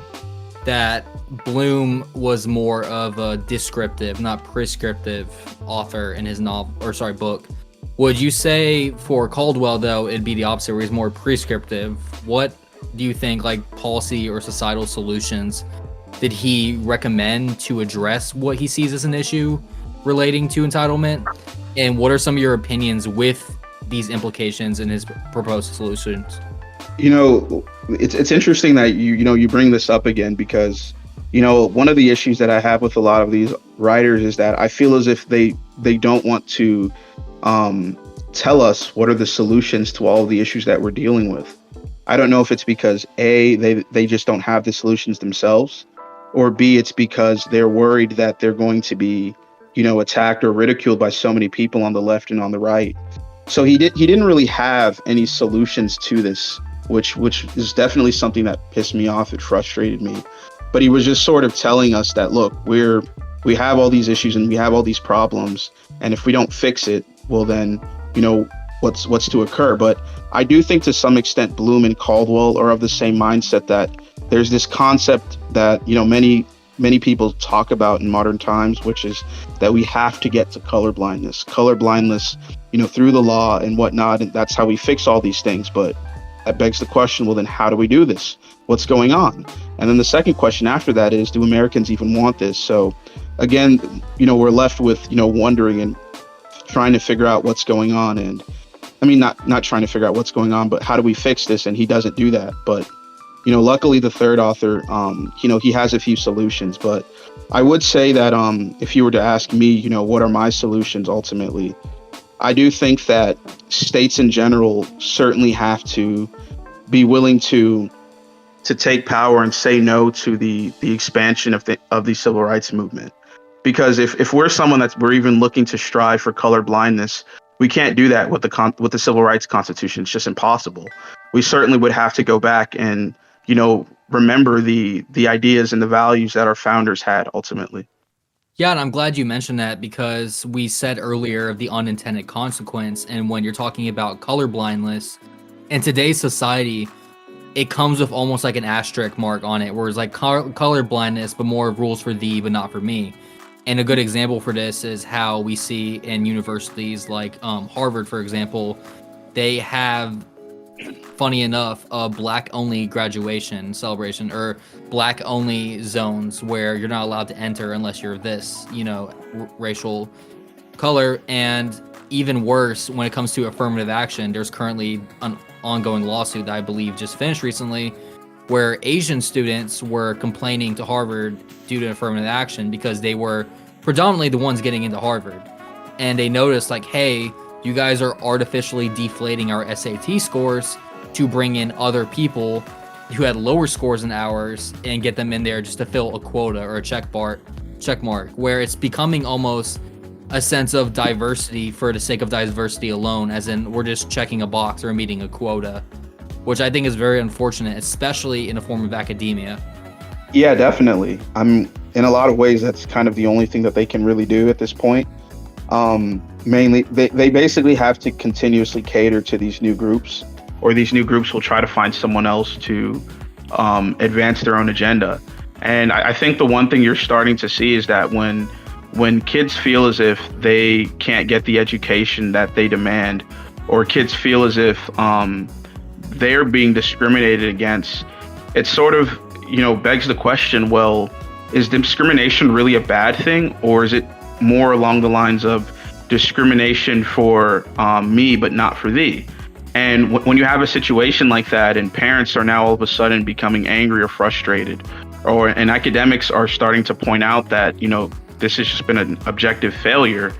that Bloom was more of a descriptive, not prescriptive author in his book. Would you say for Caldwell, though, it'd be the opposite, where he's more prescriptive? What do you think, like, policy or societal solutions did he recommend to address what he sees as an issue relating to entitlement? And what are some of your opinions with these implications in his proposed solutions? It's interesting that you bring this up again, because one of the issues that I have with a lot of these writers is that I feel as if they don't want to tell us what are the solutions to all of the issues that we're dealing with. I don't know if it's because A, they just don't have the solutions themselves, or B, it's because they're worried that they're going to be attacked or ridiculed by so many people on the left and on the right. So he didn't really have any solutions to this, which is definitely something that pissed me off. It frustrated me. But he was just sort of telling us that, look, we have all these issues and we have all these problems, and if we don't fix it, well then, what's to occur. But I do think to some extent Bloom and Caldwell are of the same mindset, that there's this concept that many people talk about in modern times, which is that we have to get to colorblindness through the law and whatnot, and that's how we fix all these things. But that begs the question, well then how do we do this? What's going on? And then the second question after that is, do Americans even want this? So again, we're left with wondering and trying to figure out what's going on. And I mean, not trying to figure out what's going on, but how do we fix this? And he doesn't do that. But luckily the third author, he has a few solutions. But I would say that if you were to ask me, what are my solutions ultimately, I do think that states in general certainly have to be willing to take power and say no to the expansion of the civil rights movement. Because if we're someone we're even looking to strive for color blindness, we can't do that with the Civil Rights Constitution. It's just impossible. We certainly would have to go back and remember the ideas and the values that our founders had ultimately. Yeah, and I'm glad you mentioned that, because we said earlier of the unintended consequence, and when you're talking about colorblindness in today's society, it comes with almost like an asterisk mark on it, where it's like color blindness, but more rules for thee, but not for me. And a good example for this is how we see in universities like Harvard, for example, they have funny enough, a black-only graduation celebration or black-only zones where you're not allowed to enter unless you're this, racial color. And even worse, when it comes to affirmative action, there's currently an ongoing lawsuit that I believe just finished recently where Asian students were complaining to Harvard due to affirmative action because they were predominantly the ones getting into Harvard. And they noticed like, hey, you guys are artificially deflating our SAT scores to bring in other people who had lower scores than ours and get them in there just to fill a quota or a check mark, where it's becoming almost a sense of diversity for the sake of diversity alone, as in we're just checking a box or meeting a quota, which I think is very unfortunate, especially in a form of academia. Yeah, definitely. In a lot of ways, that's kind of the only thing that they can really do at this point. Mainly, they basically have to continuously cater to these new groups, or these new groups will try to find someone else to advance their own agenda. And I think the one thing you're starting to see is that when kids feel as if they can't get the education that they demand, or kids feel as if they're being discriminated against, it sort of, begs the question, well, is discrimination really a bad thing? Or is it more along the lines of discrimination for me, but not for thee? And when you have a situation like that and parents are now all of a sudden becoming angry or frustrated, and academics are starting to point out that, this has just been an objective failure,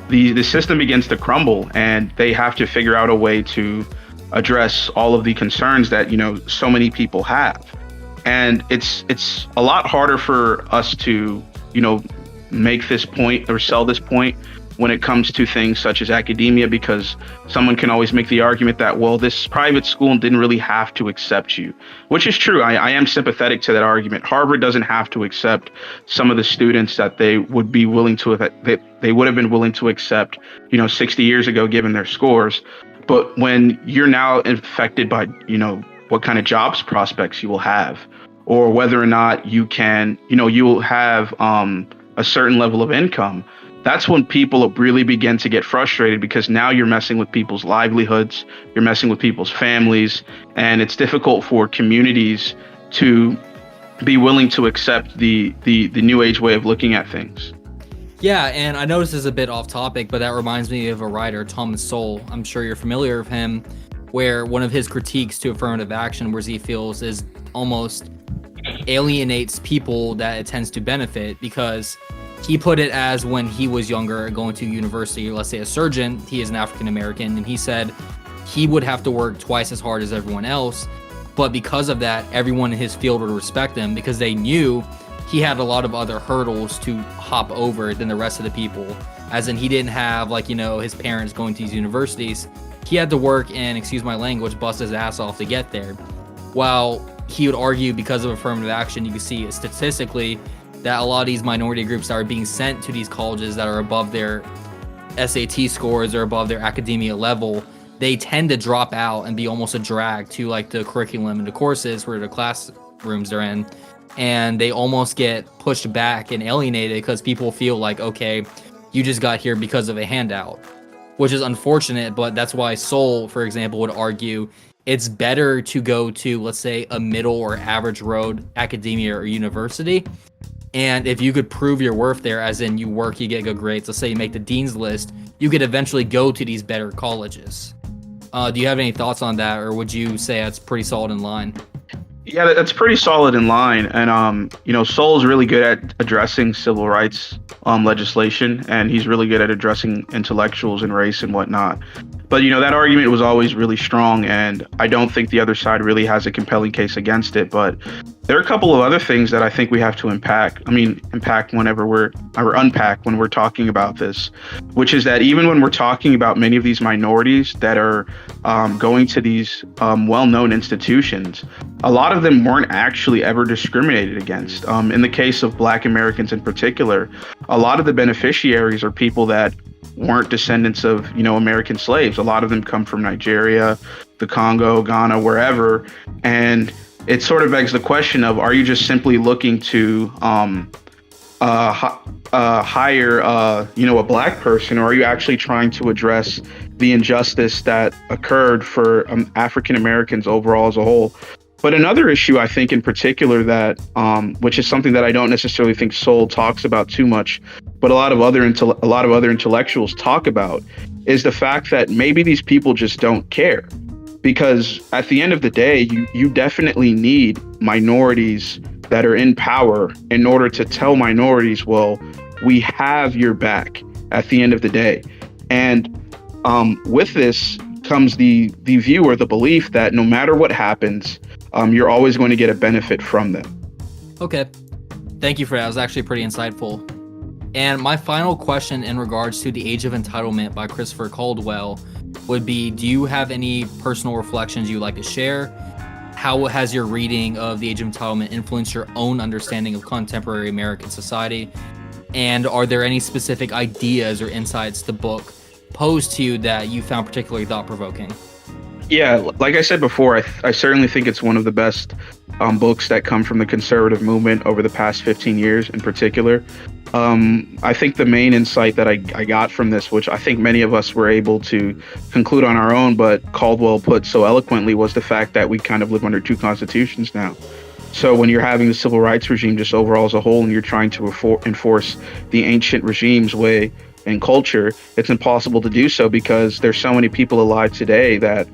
the system begins to crumble, and they have to figure out a way to address all of the concerns that, so many people have. And it's a lot harder for us to, make this point or sell this point when it comes to things such as academia, because someone can always make the argument that, well, this private school didn't really have to accept you, which is true. I am sympathetic to that argument. Harvard doesn't have to accept some of the students that they would be willing to, that they would have been willing to accept, 60 years ago, given their scores. But when you're now affected by, what kind of jobs prospects you will have, or whether or not you can, you will have a certain level of income, that's when people really begin to get frustrated, because now you're messing with people's livelihoods, you're messing with people's families, and it's difficult for communities to be willing to accept the new age way of looking at things. Yeah, and I know this is a bit off topic, but that reminds me of a writer, Thomas Sowell. I'm sure you're familiar with him, where one of his critiques to affirmative action, where he feels is almost alienates people that it tends to benefit, because he put it as when he was younger going to university, let's say a surgeon, he is an African American, and he said he would have to work twice as hard as everyone else, but because of that, everyone in his field would respect him because they knew he had a lot of other hurdles to hop over than the rest of the people, as in he didn't have his parents going to these universities. He had to work and, excuse my language, bust his ass off to get there. While he would argue because of affirmative action, you can see statistically that a lot of these minority groups that are being sent to these colleges that are above their SAT scores or above their academia level, they tend to drop out and be almost a drag to the curriculum and the courses where the classrooms they're in. And they almost get pushed back and alienated because people feel like, okay, you just got here because of a handout, which is unfortunate. But that's why Sowell, for example, would argue it's better to go to, let's say, a middle or average road academia or university. And if you could prove your worth there, as in you work, you get good grades, let's say you make the dean's list, you could eventually go to these better colleges. Do you have any thoughts on that, or would you say that's pretty solid in line? Yeah, that's pretty solid in line. And, Sowell's really good at addressing civil rights legislation, and he's really good at addressing intellectuals and race and whatnot. But, that argument was always really strong, and I don't think the other side really has a compelling case against it. But there are a couple of other things that I think we have to unpack when we're talking about this, which is that even when we're talking about many of these minorities that are going to these well-known institutions, a lot of them weren't actually ever discriminated against. In the case of Black Americans in particular, a lot of the beneficiaries are people that weren't descendants of, American slaves. A lot of them come from Nigeria, the Congo, Ghana, wherever. And it sort of begs the question of, are you just simply looking to hire, a black person, or are you actually trying to address the injustice that occurred for African Americans overall as a whole? But another issue, I think, in particular, that which is something that I don't necessarily think Soul talks about too much, but a lot of other intellectuals talk about, is the fact that maybe these people just don't care, because at the end of the day, you definitely need minorities that are in power in order to tell minorities, well, we have your back at the end of the day. And with this comes the view or the belief that no matter what happens, you're always going to get a benefit from them. Okay. Thank you for that. It was actually pretty insightful. And my final question in regards to The Age of Entitlement by Christopher Caldwell would be, do you have any personal reflections you'd like to share? How has your reading of The Age of Entitlement influenced your own understanding of contemporary American society? And are there any specific ideas or insights the book posed to you that you found particularly thought-provoking? Yeah, like I said before, I certainly think it's one of the best books that come from the conservative movement over the past 15 years in particular. I think the main insight that I got from this, which I think many of us were able to conclude on our own, but Caldwell put so eloquently, was the fact that we kind of live under two constitutions now. So when you're having the civil rights regime just overall as a whole, and you're trying to enforce the ancient regime's way and culture, it's impossible to do so, because there's so many people alive today that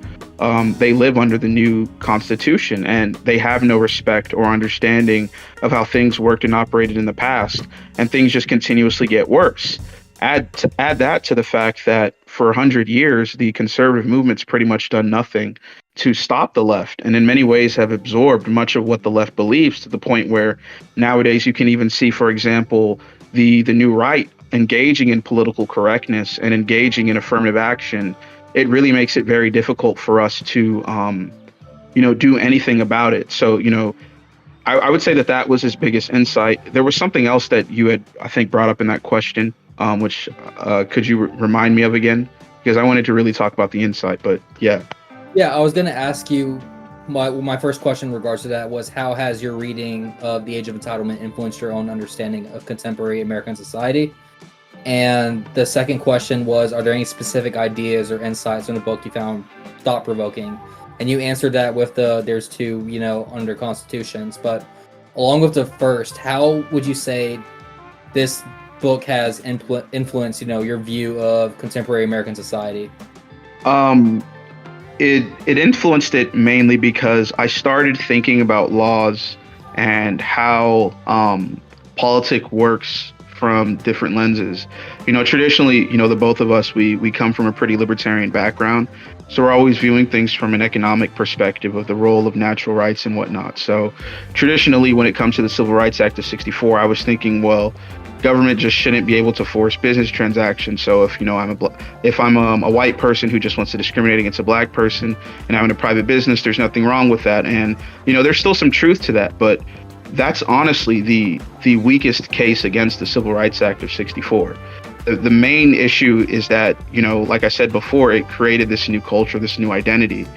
they live under the new constitution, and they have no respect or understanding of how things worked and operated in the past, and things just continuously get worse. Add that to the fact that for 100 years, the conservative movement's pretty much done nothing to stop the left, and in many ways have absorbed much of what the left believes, to the point where nowadays you can even see, for example, the new right engaging in political correctness and engaging in affirmative action. It really makes it very difficult for us to, do anything about it. So, I would say that was his biggest insight. There was something else that you had, I think, brought up in that question, which could you remind me of again? Because I wanted to really talk about the insight, but yeah. Yeah, I was going to ask you, my first question in regards to that was, how has your reading of The Age of Entitlement influenced your own understanding of contemporary American society? And the second question was, are there any specific ideas or insights in the book you found thought-provoking? And you answered that with there's two, under constitutions. But along with the first, how would you say this book has influenced, your view of contemporary American society? It influenced it mainly because I started thinking about laws and how politics works from different lenses. Traditionally, the both of us, we come from a pretty libertarian background. So we're always viewing things from an economic perspective of the role of natural rights and whatnot. So traditionally, when it comes to the Civil Rights Act of 64, I was thinking, well, government just shouldn't be able to force business transactions. So if I'm a white person who just wants to discriminate against a black person and having a private business, there's nothing wrong with that. And there's still some truth to that, but that's honestly the weakest case against the Civil Rights Act of 64. The main issue is that, like I said before, it created this new culture, this new identity.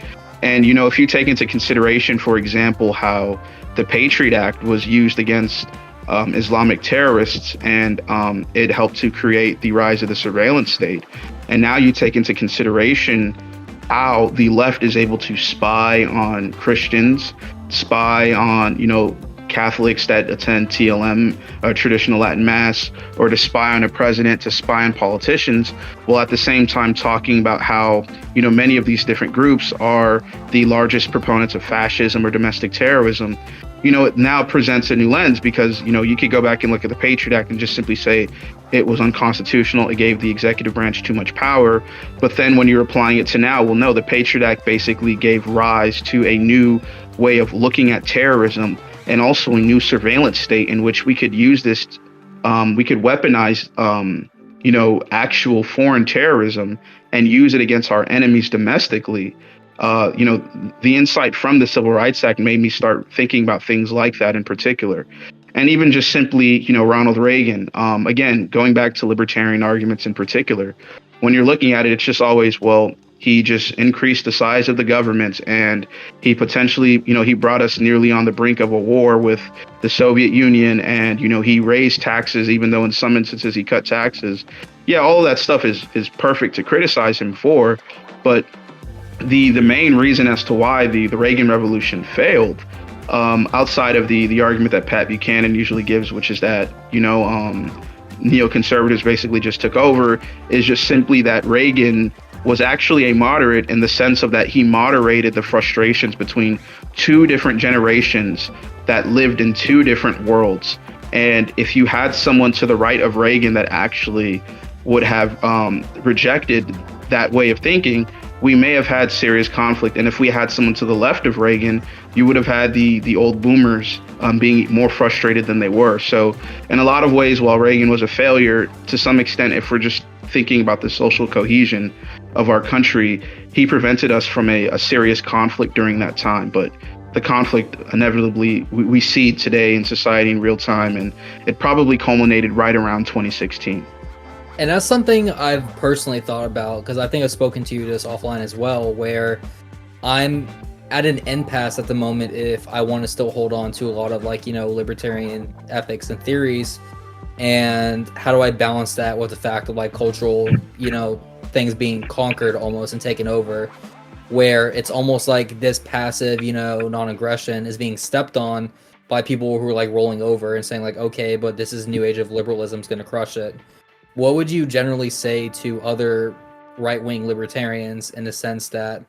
And, if you take into consideration, for example, how the Patriot Act was used against Islamic terrorists, and it helped to create the rise of the surveillance state. And now you take into consideration how the left is able to spy on Christians, spy on, Catholics that attend TLM, traditional Latin Mass, or to spy on a president, to spy on politicians, while at the same time talking about how, many of these different groups are the largest proponents of fascism or domestic terrorism. It now presents a new lens, because, you could go back and look at the Patriot Act and just simply say it was unconstitutional. It gave the executive branch too much power. But then when you're applying it to now, well, no, the Patriot Act basically gave rise to a new way of looking at terrorism, and also a new surveillance state in which we could use this, we could weaponize, actual foreign terrorism and use it against our enemies domestically. The insight from the Civil Rights Act made me start thinking about things like that in particular. And even just simply, Ronald Reagan, again, going back to libertarian arguments in particular, when you're looking at it, it's just always, well, He just increased the size of the government, and he potentially, he brought us nearly on the brink of a war with the Soviet Union, and, he raised taxes, even though in some instances he cut taxes. Yeah, all of that stuff is perfect to criticize him for, but the main reason as to why the Reagan Revolution failed, outside of the argument that Pat Buchanan usually gives, which is that, neoconservatives basically just took over, is just simply that Reagan was actually a moderate in the sense of that he moderated the frustrations between two different generations that lived in two different worlds. And if you had someone to the right of Reagan that actually would have rejected that way of thinking, we may have had serious conflict. And if we had someone to the left of Reagan, you would have had the old boomers being more frustrated than they were. So in a lot of ways, while Reagan was a failure, to some extent, if we're just thinking about the social cohesion of our country, he prevented us from a serious conflict during that time. But the conflict inevitably we see today in society in real time, and it probably culminated right around 2016. And that's something I've personally thought about, because I think I've spoken to you this offline as well, where I'm at an impasse at the moment if I want to still hold on to a lot of libertarian ethics and theories, and how do I balance that with the fact of cultural, things being conquered almost and taken over, where it's almost like this passive, non-aggression is being stepped on by people who are rolling over and saying okay, but this is new age of liberalism is going to crush it. What would you generally say to other right-wing libertarians in the sense that,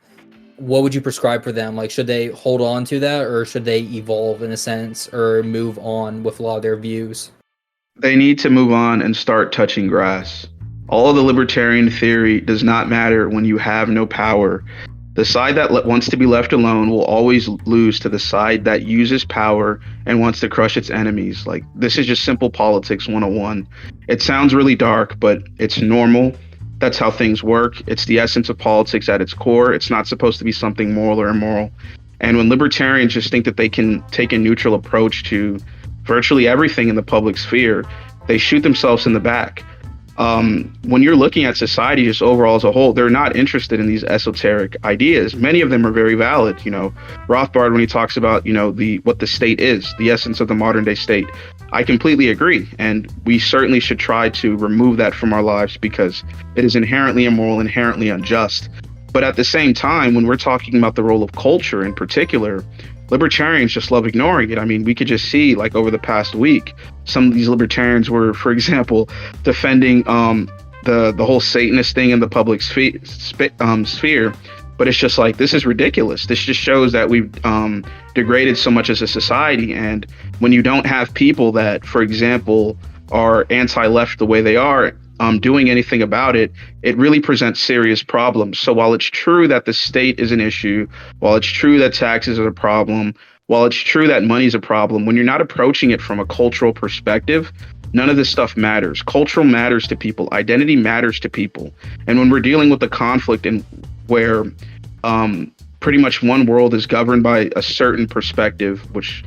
what would you prescribe for them? Should they hold on to that, or should they evolve in a sense, or move on with a lot of their views? They need to move on and start touching grass. All of the libertarian theory does not matter when you have no power. The side that wants to be left alone will always lose to the side that uses power and wants to crush its enemies. This is just simple politics 101. It sounds really dark, but it's normal. That's how things work. It's the essence of politics at its core. It's not supposed to be something moral or immoral. And when libertarians just think that they can take a neutral approach to virtually everything in the public sphere, they shoot themselves in the back. When you're looking at society just overall as a whole, they're not interested in these esoteric ideas. Many of them are very valid. Rothbard, when he talks about, what the state is, the essence of the modern day state, I completely agree. And we certainly should try to remove that from our lives because it is inherently immoral, inherently unjust. But at the same time, when we're talking about the role of culture in particular, libertarians just love ignoring it. I mean, we could just see over the past week, some of these libertarians were, for example, defending the whole Satanist thing in the public sphere. But it's just this is ridiculous. This just shows that we've degraded so much as a society. And when you don't have people that, for example, are anti-left the way they are, doing anything about it, it really presents serious problems. So while it's true that the state is an issue, while it's true that taxes are a problem, while it's true that money is a problem, when you're not approaching it from a cultural perspective, none of this stuff matters. Cultural matters to people. Identity matters to people. And when we're dealing with the conflict and where pretty much one world is governed by a certain perspective, which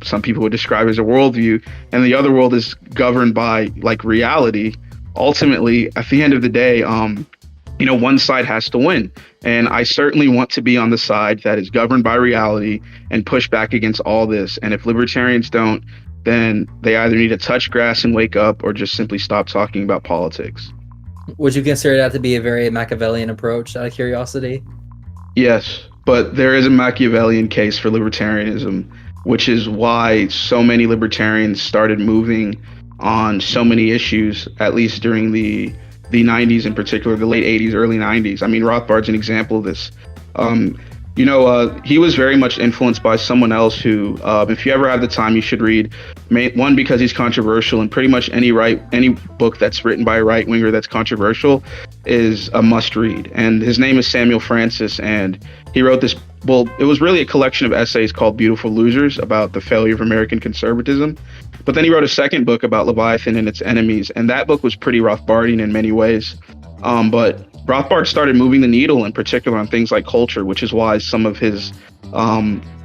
some people would describe as a worldview, and the other world is governed by reality, ultimately, at the end of the day, one side has to win. And I certainly want to be on the side that is governed by reality and push back against all this. And if libertarians don't, then they either need to touch grass and wake up or just simply stop talking about politics. Would you consider that to be a very Machiavellian approach, out of curiosity? Yes, but there is a Machiavellian case for libertarianism, which is why so many libertarians started moving on so many issues, at least during the 90s in particular, the late 80s, early 90s. I mean, Rothbard's an example of this. He was very much influenced by someone else who, if you ever have the time, you should read. One, because he's controversial, and pretty much any book that's written by a right winger that's controversial is a must read. And his name is Samuel Francis, and he wrote this. Well, it was really a collection of essays called Beautiful Losers about the failure of American conservatism. But then he wrote a second book about Leviathan and its enemies, and that book was pretty Rothbardian in many ways. But Rothbard started moving the needle in particular on things like culture, which is why some of his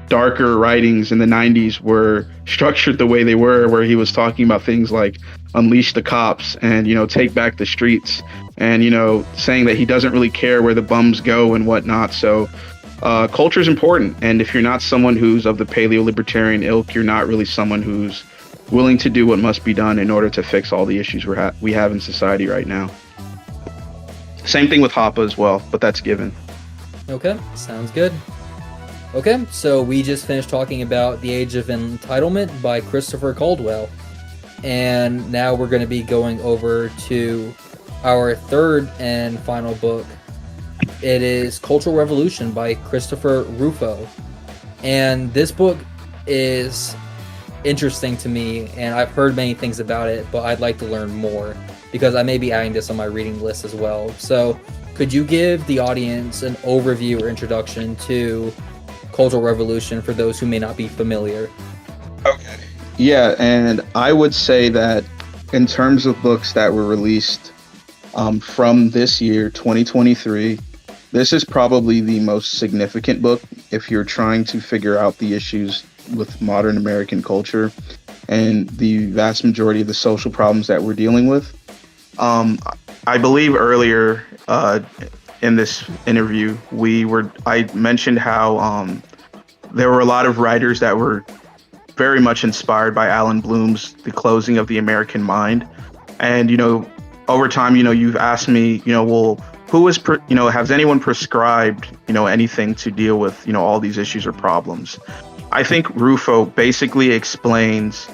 darker writings in the 90s were structured the way they were, where he was talking about things like unleash the cops and, take back the streets and, saying that he doesn't really care where the bums go and whatnot. So culture is important. And if you're not someone who's of the paleo-libertarian ilk, you're not really someone who's willing to do what must be done in order to fix all the issues we have in society right now. Same thing with Hoppe as well, but that's given. Okay, sounds good. Okay, so we just finished talking about The Age of Entitlement by Christopher Caldwell. And now we're going to be going over to our third and final book. It is Cultural Revolution by Christopher Rufo. And this book is interesting to me, and I've heard many things about it, but I'd like to learn more because I may be adding this on my reading list as well. So could you give the audience an overview or introduction to Cultural Revolution for those who may not be familiar? Okay. Yeah, and I would say that in terms of books that were released from this year, 2023, this is probably the most significant book if you're trying to figure out the issues with modern American culture and the vast majority of the social problems that we're dealing with. I believe earlier in this interview, I mentioned how there were a lot of writers that were very much inspired by Alan Bloom's The Closing of the American Mind. And, over time, you've asked me, well, has anyone prescribed, anything to deal with, all these issues or problems? I think Rufo basically explains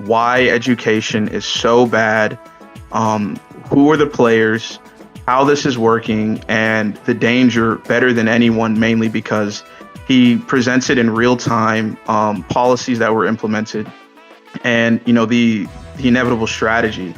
why education is so bad, who are the players, how this is working, and the danger better than anyone, mainly because he presents it in real time, policies that were implemented, and the inevitable strategy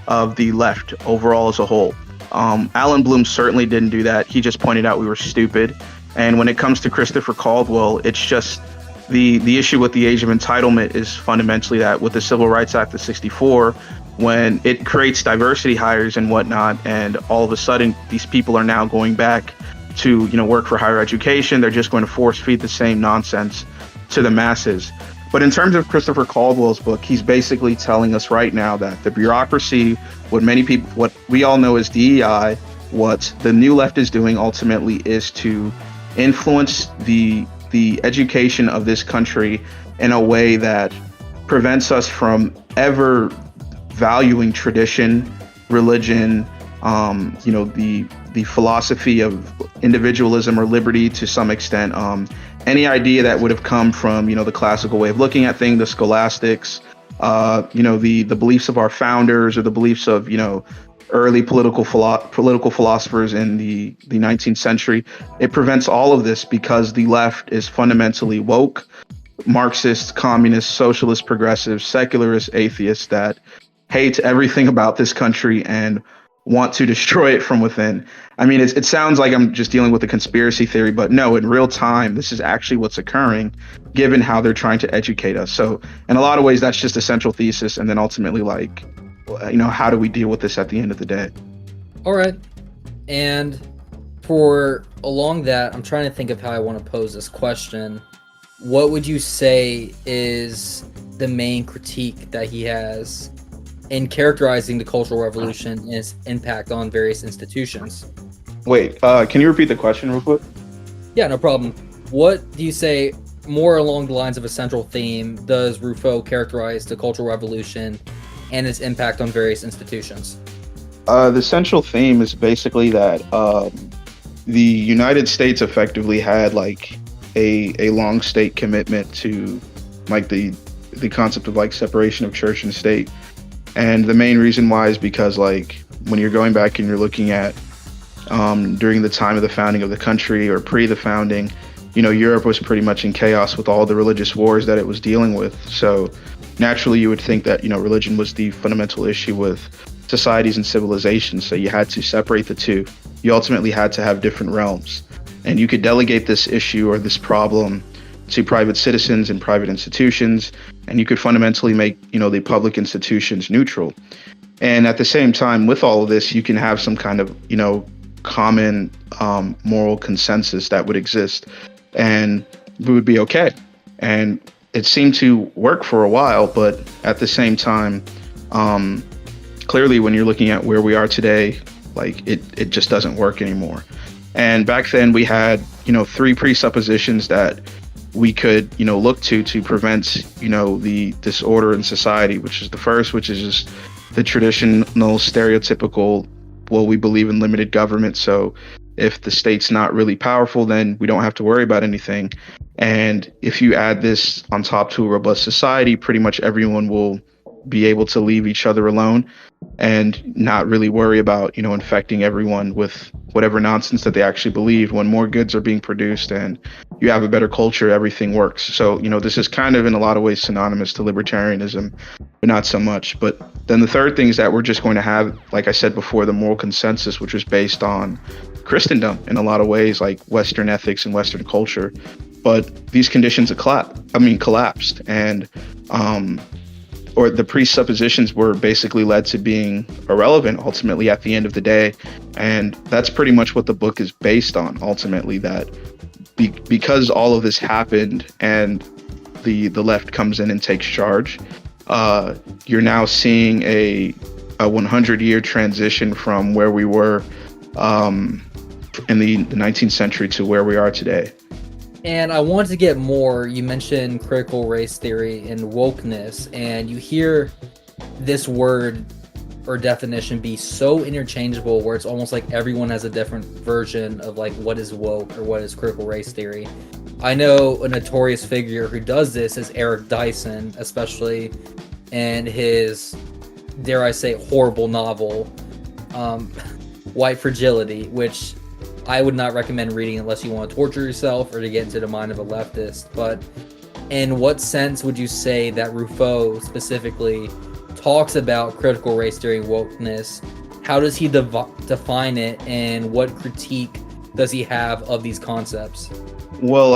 of the left overall as a whole. Alan Bloom certainly didn't do that. He just pointed out we were stupid. And when it comes to Christopher Caldwell, it's just the issue with the Age of Entitlement is fundamentally that with the Civil Rights Act of 64, when it creates diversity hires and whatnot, and all of a sudden these people are now going back to work for higher education, they're just going to force feed the same nonsense to the masses. But in terms of Christopher Caldwell's book, he's basically telling us right now that the bureaucracy, what we all know as DEI, what the new left is doing ultimately is to influence the education of this country in a way that prevents us from ever valuing tradition, religion, the philosophy of individualism or liberty to some extent. Any idea that would have come from, the classical way of looking at things, the scholastics, the beliefs of our founders or the beliefs of, early political philosophers in the 19th century. It prevents all of this because the left is fundamentally woke, Marxist, communist, socialist, progressive, secularist, atheists that hate everything about this country and want to destroy it from within. I mean, it sounds like I'm just dealing with a conspiracy theory, but no, in real time, this is actually what's occurring, given how they're trying to educate us. So in a lot of ways, that's just a central thesis. And then ultimately, how do we deal with this at the end of the day? All right. And for along that, I'm trying to think of how I want to pose this question. What would you say is the main critique that he has in characterizing the Cultural Revolution and its impact on various institutions? Wait, can you repeat the question real quick? Yeah, no problem. What do you say, more along the lines of a central theme, does Rufo characterize the Cultural Revolution and its impact on various institutions? The central theme is basically that the United States effectively had a long state commitment to the concept of separation of church and state. And the main reason why is because when you're going back and you're looking at during the time of the founding of the country or pre the founding, Europe was pretty much in chaos with all the religious wars that it was dealing with. So naturally you would think that, religion was the fundamental issue with societies and civilizations. So you had to separate the two. You ultimately had to have different realms. And you could delegate this issue or this problem to private citizens and private institutions, and you could fundamentally make, the public institutions neutral. And at the same time, with all of this, you can have some kind of, common moral consensus that would exist, and we would be okay. And it seemed to work for a while, but at the same time, clearly when you're looking at where we are today, like it just doesn't work anymore. And back then we had, three presuppositions that we could, look to prevent, the disorder in society, which is the first, which is just the traditional stereotypical, well, we believe in limited government. So if the state's not really powerful, then we don't have to worry about anything. And if you add this on top to a robust society, pretty much everyone will be able to leave each other alone and not really worry about, infecting everyone with whatever nonsense that they actually believe. When more goods are being produced and you have a better culture, everything works. So, this is kind of in a lot of ways synonymous to libertarianism, but not so much. But then the third thing is that we're just going to have, like I said before, the moral consensus, which was based on Christendom in a lot of ways, like Western ethics and Western culture. But these conditions collapsed, and or the presuppositions were basically led to being irrelevant ultimately at the end of the day. And that's pretty much what the book is based on, ultimately, that because all of this happened and the left comes in and takes charge, you're now seeing a 100-year transition from where we were in the 19th century to where we are today. And I wanted to get more, you mentioned critical race theory and wokeness, and you hear this word or definition be so interchangeable where it's almost like everyone has a different version of like what is woke or what is critical race theory. I know a notorious figure who does this is Eric Dyson, especially in his, dare I say, horrible novel, White Fragility, which I would not recommend reading unless you want to torture yourself or to get into the mind of a leftist. But in what sense would you say that Rousseau specifically talks about critical race theory and wokeness? How does he define it, and what critique does he have of these concepts? Well,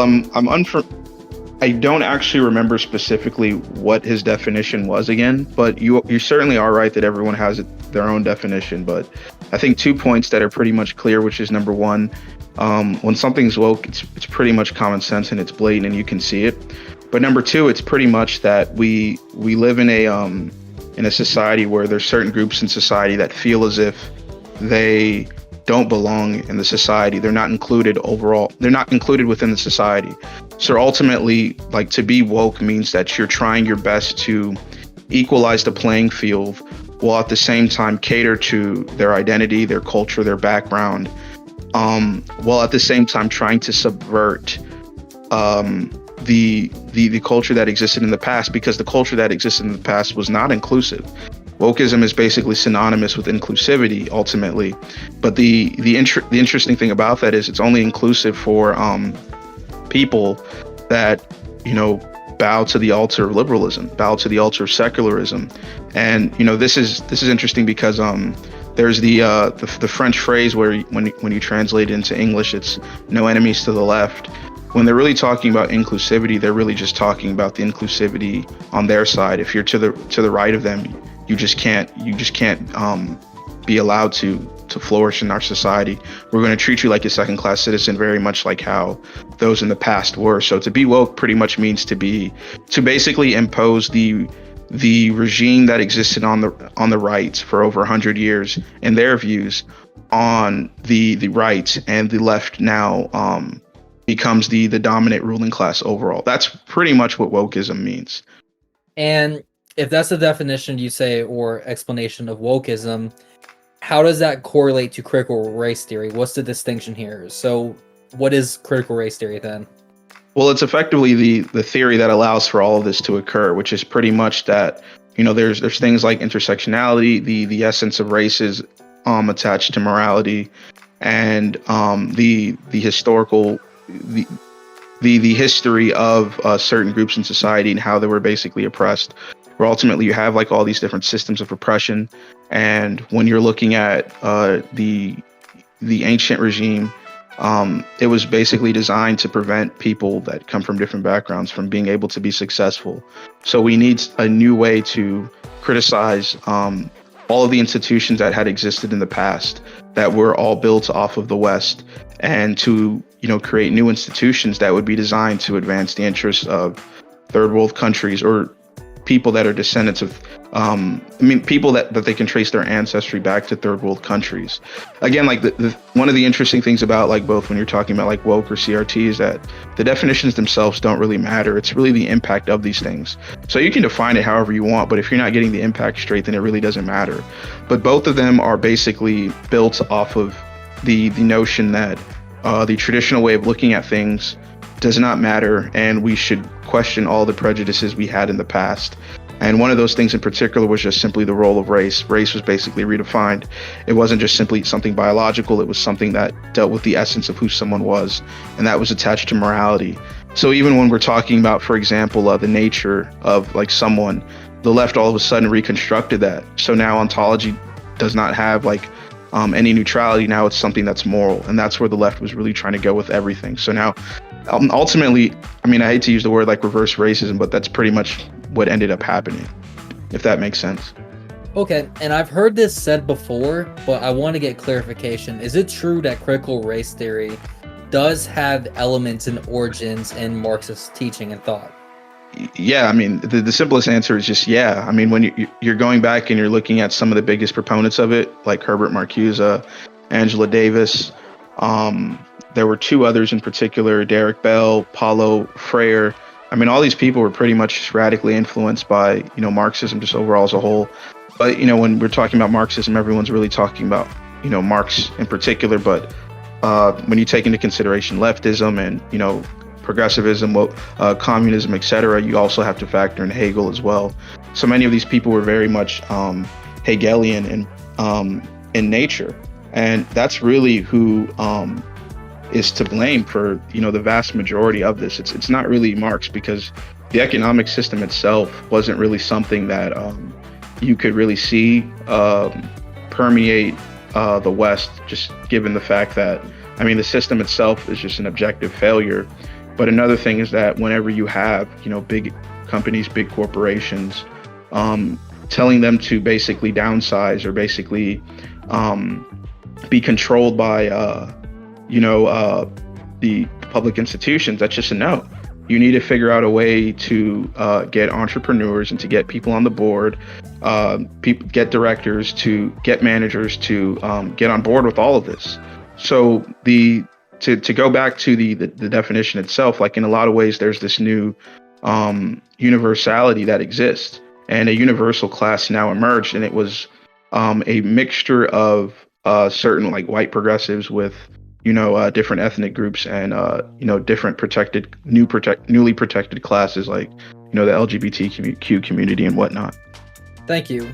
I don't actually remember specifically what his definition was again, but you certainly are right that everyone has their own definition. But I think 2 points that are pretty much clear, which is number one, when something's woke, it's pretty much common sense and it's blatant and you can see it. But number two, it's pretty much that we live in a society where there's certain groups in society that feel as if they don't belong in the society. They're not included overall. They're not included within the society. So ultimately, like, to be woke means that you're trying your best to equalize the playing field while at the same time cater to their identity, their culture, their background, while at the same time trying to subvert the culture that existed in the past, because the culture that existed in the past was not inclusive. Wokeism is basically synonymous with inclusivity ultimately, but the interesting thing about that is it's only inclusive for people that bow to the altar of liberalism, bow to the altar of secularism. And this is interesting because there's the French phrase where when you translate it into English, it's no enemies to the left. When they're really talking about inclusivity, they're really just talking about the inclusivity on their side. If you're to the right of them, you just can't be allowed to flourish in our society. We're going to treat you like a second-class citizen, very much like how those in the past were. So to be woke pretty much means to basically impose the regime that existed on the right for over 100 years and their views on the right, and the left now becomes the dominant ruling class overall. That's pretty much what wokeism means. And if that's the definition you say or explanation of wokeism, how does that correlate to critical race theory? What's the distinction here? So what is critical race theory then? Well, it's effectively the theory that allows for all of this to occur, which is pretty much that, there's things like intersectionality, the essence of races attached to morality, and the historical the history of certain groups in society and how they were basically oppressed, where ultimately you have like all these different systems of oppression. And when you're looking at the ancient regime, it was basically designed to prevent people that come from different backgrounds from being able to be successful. So we need a new way to criticize all of the institutions that had existed in the past that were all built off of the West, and to, create new institutions that would be designed to advance the interests of third world countries, or people that are descendants of, people that they can trace their ancestry back to third world countries. Again, like one of the interesting things about like both when you're talking about like woke or CRT is that the definitions themselves don't really matter. It's really the impact of these things. So you can define it however you want, but if you're not getting the impact straight, then it really doesn't matter. But both of them are basically built off of the notion that the traditional way of looking at things does not matter, and we should question all the prejudices we had in the past. And one of those things in particular was just simply the role of race. Race was basically redefined. It wasn't just simply something biological, it was something that dealt with the essence of who someone was, and that was attached to morality. So even when we're talking about, for example, the nature of like someone, the left all of a sudden reconstructed that. So now ontology does not have like any neutrality. Now it's something that's moral, and that's where the left was really trying to go with everything. So now ultimately, I hate to use the word like reverse racism, but that's pretty much what ended up happening, if that makes sense. Okay, and I've heard this said before, but I want to get clarification. Is it true that critical race theory does have elements and origins in Marxist teaching and thought? Yeah, the simplest answer is just yeah. When you're going back and you're looking at some of the biggest proponents of it, like Herbert Marcuse, Angela Davis, there were two others in particular, Derek Bell, Paulo Freire. All these people were pretty much radically influenced by, Marxism just overall as a whole. But, when we're talking about Marxism, everyone's really talking about, Marx in particular. But when you take into consideration leftism and, progressivism, communism, etc., you also have to factor in Hegel as well. So many of these people were very much Hegelian in nature. And that's really who is to blame for, the vast majority of this. It's not really Marx, because the economic system itself wasn't really something that you could really see permeate the West, just given the fact that, the system itself is just an objective failure. But another thing is that whenever you have, big companies, big corporations, telling them to basically downsize or basically be controlled by the public institutions, that's just a no. You need to figure out a way to get entrepreneurs and to get people on the board, get directors, to get managers to get on board with all of this. So to go back to the definition itself, like in a lot of ways, there's this new universality that exists, and a universal class now emerged, and it was a mixture of certain like white progressives with different ethnic groups and different newly protected classes like the LGBTQ community and whatnot. Thank you.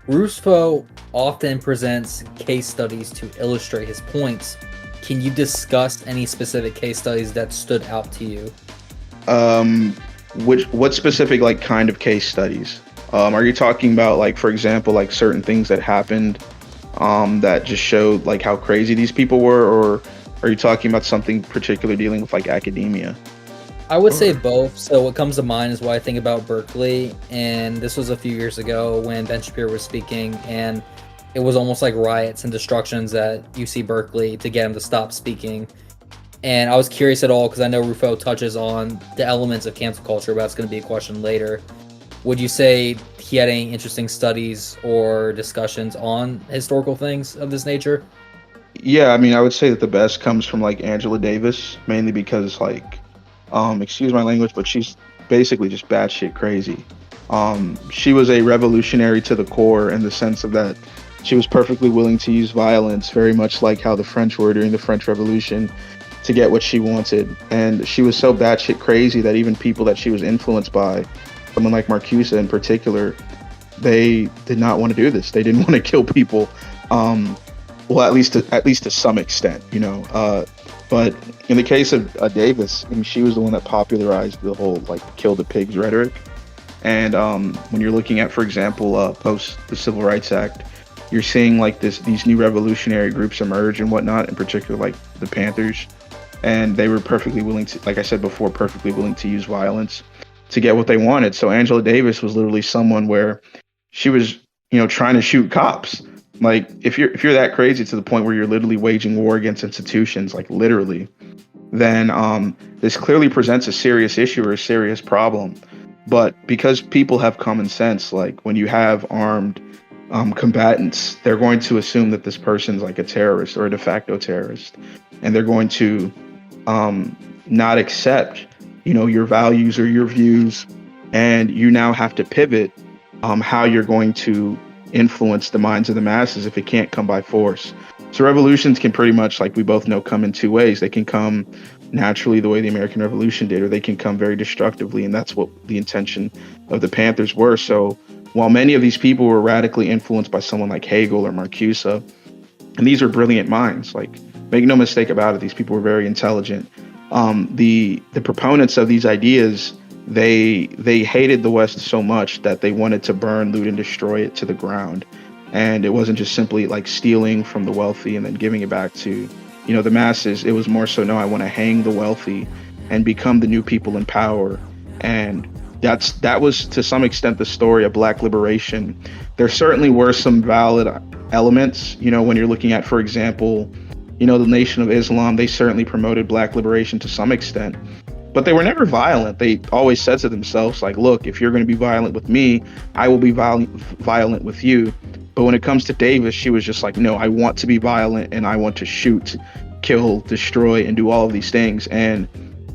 Rousseau often presents case studies to illustrate his points. Can you discuss any specific case studies that stood out to you? What specific like kind of case studies? Are you talking about like, for example, like certain things that happened that just showed like how crazy these people were, or are you talking about something particular dealing with like academia? I would say both. So what comes to mind is what I think about Berkeley, and this was a few years ago when Ben Shapiro was speaking, and it was almost like riots and destructions at UC Berkeley to get him to stop speaking. And I was curious at all, because I know Rufo touches on the elements of cancel culture, but that's going to be a question later. Would you say he had any interesting studies or discussions on historical things of this nature? Yeah, I would say that the best comes from like Angela Davis, mainly because like, excuse my language, but she's basically just batshit crazy. She was a revolutionary to the core in the sense of that she was perfectly willing to use violence, very much like how the French were during the French Revolution, to get what she wanted. And she was so batshit crazy that even people that she was influenced by, someone like Marcuse in particular, they did not want to do this. They didn't want to kill people. Well, at least to some extent, But in the case of Davis, she was the one that popularized the whole like "kill the pigs" rhetoric. And when you're looking at, for example, post the Civil Rights Act, you're seeing like these new revolutionary groups emerge and whatnot. In particular, like the Panthers, and they were perfectly willing to, like I said before, perfectly willing to use violence to get what they wanted. So Angela Davis was literally someone where she was, trying to shoot cops. Like if you're that crazy to the point where you're literally waging war against institutions, like literally, then this clearly presents a serious issue or a serious problem. But because people have common sense, like when you have armed combatants, they're going to assume that this person's like a terrorist or a de facto terrorist, and they're going to not accept, your values or your views, and you now have to pivot how you're going to influence the minds of the masses if it can't come by force. So revolutions can pretty much, like we both know, come in two ways. They can come naturally the way the American Revolution did, or they can come very destructively, and that's what the intention of the Panthers were. So while many of these people were radically influenced by someone like Hegel or Marcuse, and these are brilliant minds, like make no mistake about it, these people were very intelligent. The proponents of these ideas, they hated the West so much that they wanted to burn, loot, and destroy it to the ground. And it wasn't just simply like stealing from the wealthy and then giving it back to, the masses. It was more so, no, I want to hang the wealthy and become the new people in power. And that was to some extent the story of Black liberation. There certainly were some valid elements, when you're looking at, for example, the Nation of Islam. They certainly promoted Black liberation to some extent, but they were never violent. They always said to themselves, like, look, if you're going to be violent with me, I will be violent with you. But when it comes to Davis, she was just like, no, I want to be violent and I want to shoot, kill, destroy, and do all of these things. And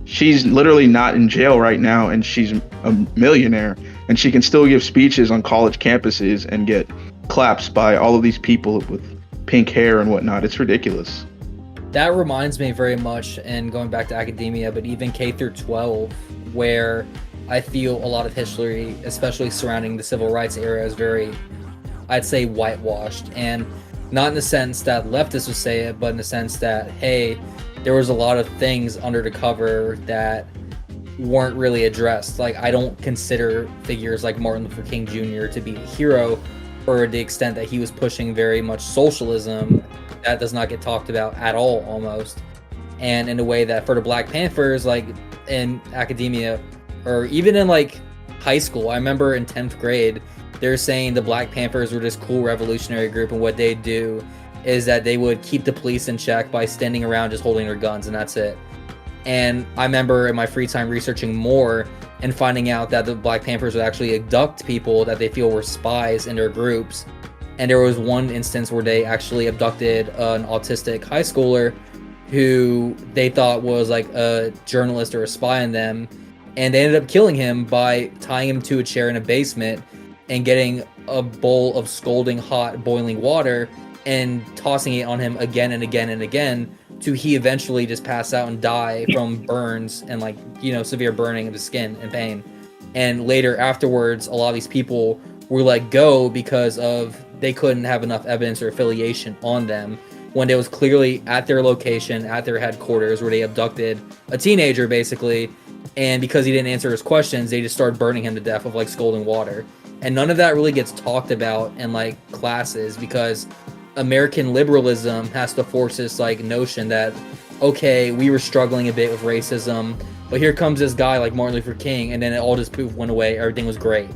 she's literally not in jail right now, and she's a millionaire, and she can still give speeches on college campuses and get claps by all of these people with pink hair and whatnot. It's ridiculous. That reminds me very much, and going back to academia, but even K through 12, where I feel a lot of history, especially surrounding the civil rights era, is very, I'd say, whitewashed. And not in the sense that leftists would say it, but in the sense that, hey, there was a lot of things under the cover that weren't really addressed. Like, I don't consider figures like Martin Luther King Jr. to be a hero, or the extent that he was pushing very much socialism. That does not get talked about at all, almost. And in a way that for the Black Panthers, like in academia, or even in like high school, I remember in 10th grade, they're saying the Black Panthers were this cool revolutionary group, and what they do is that they would keep the police in check by standing around just holding their guns, and that's it. And I remember in my free time researching more and finding out that the Black Panthers would actually abduct people that they feel were spies in their groups. And there was one instance where they actually abducted an autistic high schooler who they thought was like a journalist or a spy on them. And they ended up killing him by tying him to a chair in a basement and getting a bowl of scalding hot boiling water and tossing it on him again and again and again, to he eventually just pass out and die from burns and like, severe burning of the skin and pain. And later afterwards, a lot of these people were let go because of they couldn't have enough evidence or affiliation on them, when it was clearly at their location, at their headquarters, where they abducted a teenager basically. And because he didn't answer his questions, they just started burning him to death with like scalding water. And none of that really gets talked about in like classes, because American liberalism has to force this like notion that, okay, we were struggling a bit with racism, but here comes this guy like Martin Luther King, and then it all just poof went away, everything was great.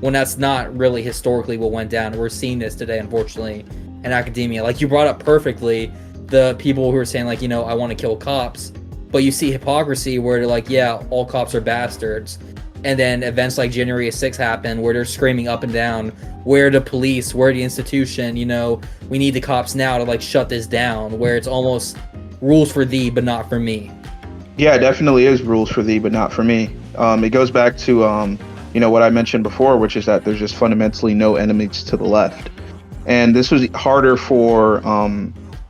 When that's not really historically what went down. We're seeing this today, unfortunately, in academia. Like you brought up perfectly, the people who are saying like, I want to kill cops, but you see hypocrisy where they're like, yeah, all cops are bastards. And then events like January 6th happen where they're screaming up and down, where the police, where the institution, we need the cops now to like shut this down, where it's almost rules for thee, but not for me. Yeah, it definitely is rules for thee, but not for me. It goes back to, what I mentioned before, which is that there's just fundamentally no enemies to the left. And this was harder for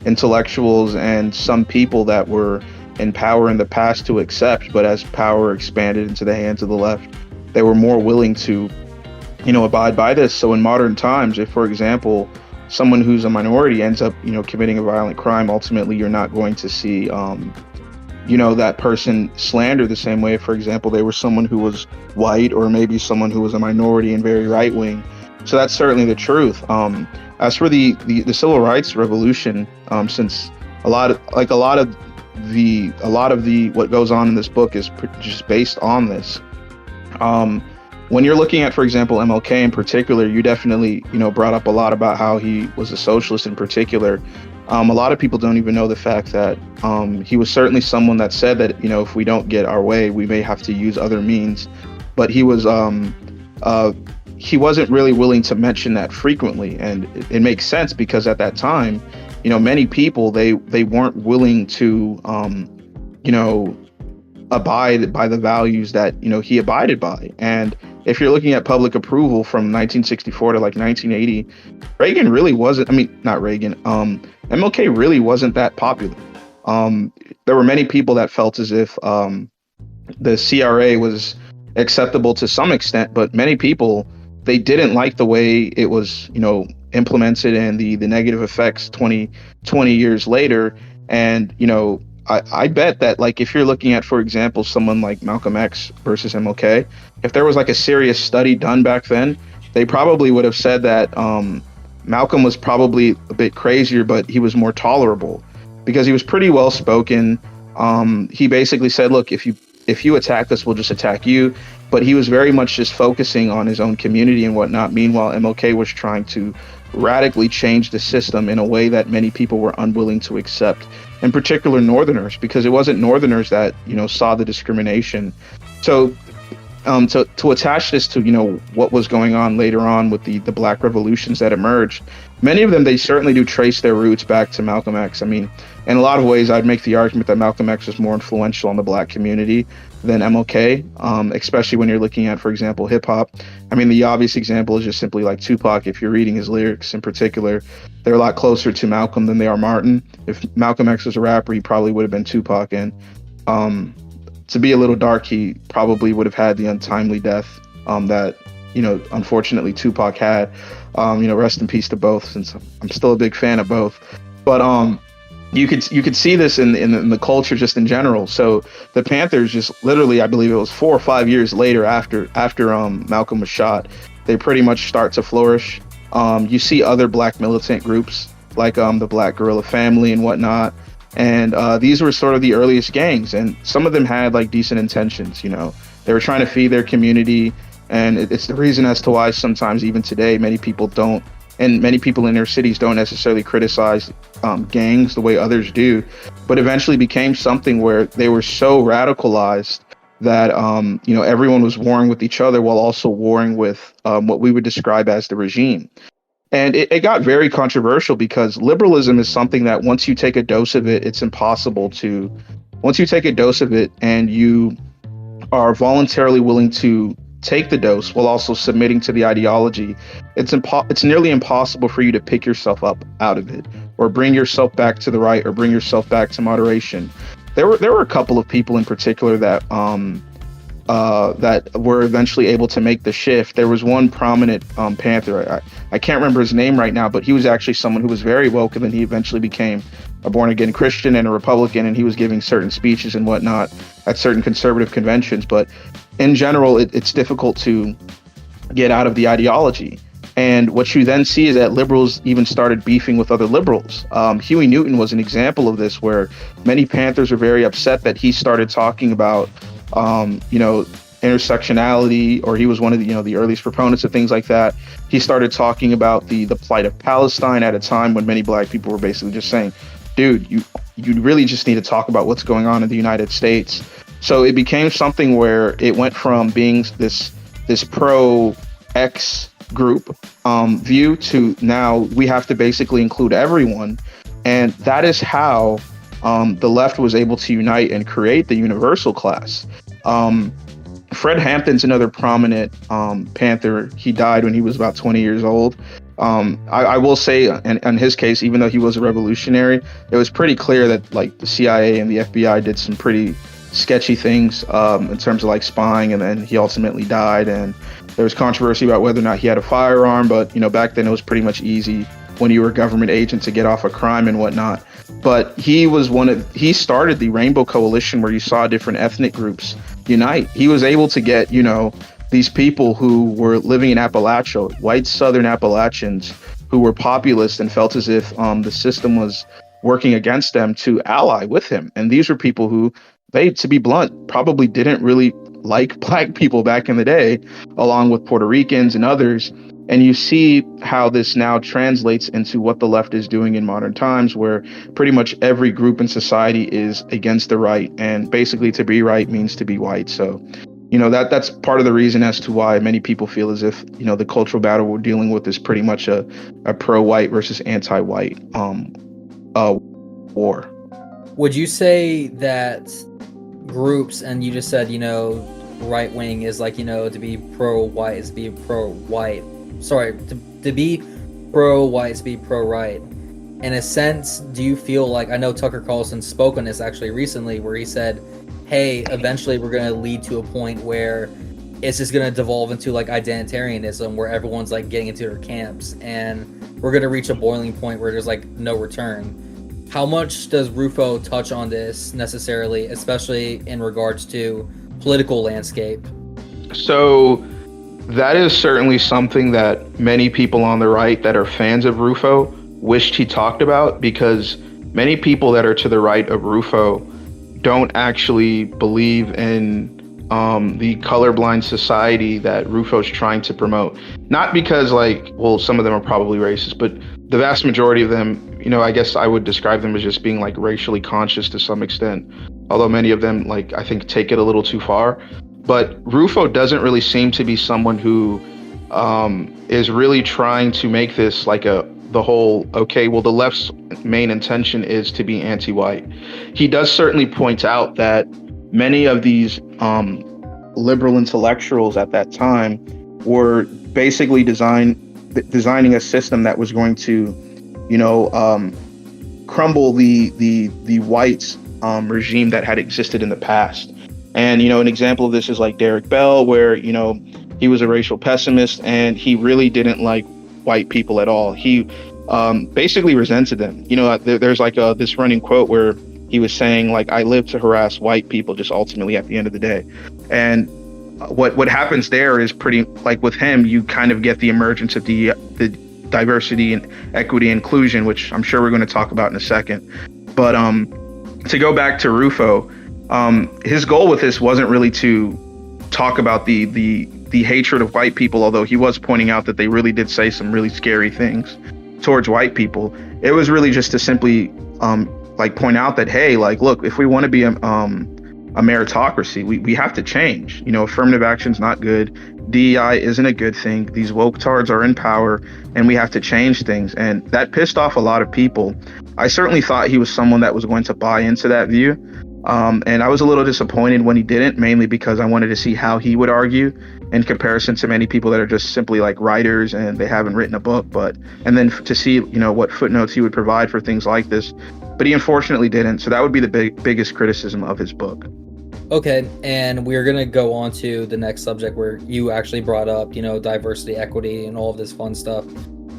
intellectuals and some people that were in power in the past to accept, but as power expanded into the hands of the left, they were more willing to, abide by this. So in modern times, if, for example, someone who's a minority ends up, committing a violent crime, ultimately you're not going to see, that person slandered the same way. For example, they were someone who was white, or maybe someone who was a minority and very right wing. So that's certainly the truth. As for the civil rights revolution, since a lot of what goes on in this book is just based on this. when you're looking at, for example, MLK in particular, you definitely, brought up a lot about how he was a socialist in particular. A lot of people don't even know the fact that he was certainly someone that said that, if we don't get our way, we may have to use other means. But he wasn't really willing to mention that frequently. And it makes sense because at that time, many people, they weren't willing to, abide by the values that, he abided by. And if you're looking at public approval from 1964 to like 1980, Reagan really wasn't, not Reagan, MLK really wasn't that popular. There were many people that felt as if the CRA was acceptable to some extent, but many people, they didn't like the way it was, implemented and the negative effects 20 years later. And, I bet that, like, if you're looking at, for example, someone like Malcolm X versus MLK, if there was like a serious study done back then, they probably would have said that Malcolm was probably a bit crazier, but he was more tolerable because he was pretty well spoken. He basically said, look, if you attack us, we'll just attack you. But he was very much just focusing on his own community and whatnot. Meanwhile, MLK was trying to radically change the system in a way that many people were unwilling to accept, in particular Northerners, because it wasn't Northerners that, saw the discrimination. So to attach this to, what was going on later on with the Black revolutions that emerged, many of them, they certainly do trace their roots back to Malcolm X. In a lot of ways, I'd make the argument that Malcolm X was more influential on the Black community than MLK, especially when you're looking at, for example, hip hop. The obvious example is just simply like Tupac. If you're reading his lyrics in particular, they're a lot closer to Malcolm than they are Martin. If Malcolm X was a rapper, he probably would have been Tupac. And to be a little dark, he probably would have had the untimely death that, unfortunately Tupac had. Rest in peace to both, since I'm still a big fan of both. But you could see this in the culture just in general. So the Panthers just literally, I believe it was 4 or 5 years later after Malcolm was shot, they pretty much start to flourish. You see other Black militant groups like the Black Guerrilla Family and whatnot. And these were sort of the earliest gangs, and some of them had like decent intentions. They were trying to feed their community, and it's the reason as to why sometimes even today many people don't, and many people in their cities don't necessarily criticize gangs the way others do, but eventually became something where they were so radicalized that everyone was warring with each other while also warring with what we would describe as the regime. And it got very controversial because liberalism is something that once you take a dose of it, it's impossible to, once you take a dose of it and you are voluntarily willing to take the dose while also submitting to the ideology, it's nearly impossible for you to pick yourself up out of it or bring yourself back to the right or bring yourself back to moderation. There were a couple of people in particular that that were eventually able to make the shift. There was one prominent Panther. I can't remember his name right now, but he was actually someone who was very woke, and then he eventually became a born-again Christian and a Republican, and he was giving certain speeches and whatnot at certain conservative conventions. But in general, it's difficult to get out of the ideology. And what you then see is that liberals even started beefing with other liberals. Huey Newton was an example of this, where many Panthers were very upset that he started talking about intersectionality, or he was one of the earliest proponents of things like that. He started talking about the plight of Palestine at a time when many Black people were basically just saying, dude, you really just need to talk about what's going on in the United States. So it became something where it went from being this pro-X group view to now we have to basically include everyone. And that is how the left was able to unite and create the universal class. Fred Hampton's another prominent Panther. He died when he was about 20 years old. I will say, in his case, even though he was a revolutionary, it was pretty clear that like the CIA and the FBI did some pretty sketchy things in terms of like spying, and then he ultimately died. And there was controversy about whether or not he had a firearm, but back then it was pretty much easy when you were a government agent to get off a crime and whatnot. But he started the Rainbow Coalition, where you saw different ethnic groups unite. He was able to get, these people who were living in Appalachia, white Southern Appalachians, who were populist and felt as if the system was working against them, to ally with him. And these were people who, they, to be blunt, probably didn't really like black people back in the day, along with Puerto Ricans and others. And you see how this now translates into what the left is doing in modern times, where pretty much every group in society is against the right. And basically to be right means to be white. So, that's part of the reason as to why many people feel as if, the cultural battle we're dealing with is pretty much a pro-white versus anti-white war. Would you say that groups, and you just said, right wing is like, to be pro-white is to be pro-white. Sorry, to be pro-white is to be pro-right. In a sense, do you feel like, I know Tucker Carlson spoke on this actually recently, where he said, hey, eventually we're going to lead to a point where it's just going to devolve into like identitarianism, where everyone's like getting into their camps, and we're going to reach a boiling point where there's like no return. How much does Rufo touch on this necessarily, especially in regards to political landscape? So that is certainly something that many people on the right that are fans of Rufo wished he talked about, because many people that are to the right of Rufo don't actually believe in the colorblind society that Rufo's trying to promote. Not because some of them are probably racist, but the vast majority of them, I guess I would describe them as just being like racially conscious to some extent. Although many of them, I think, take it a little too far. But Rufo doesn't really seem to be someone who is really trying to make this like the whole, okay, well, the left's main intention is to be anti-white. He does certainly point out that many of these liberal intellectuals at that time were basically designing a system that was going to, crumble the white regime that had existed in the past. And, an example of this is like Derek Bell, where, he was a racial pessimist and he really didn't like white people at all. He basically resented them. There's like this running quote where he was saying, like, I live to harass white people just ultimately at the end of the day. And what happens there is pretty, like with him, you kind of get the emergence of the diversity and equity and inclusion, which I'm sure we're going to talk about in a second. But to go back to Rufo, his goal with this wasn't really to talk about the hatred of white people, although he was pointing out that they really did say some really scary things towards white people. It was really just to simply point out that, hey, look, if we want to be a meritocracy, we have to change. Affirmative action's not good. DEI isn't a good thing. These woketards are in power and we have to change things. And that pissed off a lot of people. I certainly thought he was someone that was going to buy into that view. And I was a little disappointed when he didn't, mainly because I wanted to see how he would argue in comparison to many people that are just simply like writers and they haven't written a book. And then to see, what footnotes he would provide for things like this. But he unfortunately didn't. So that would be the biggest criticism of his book. Okay, and we're going to go on to the next subject where you actually brought up, diversity, equity, and all of this fun stuff.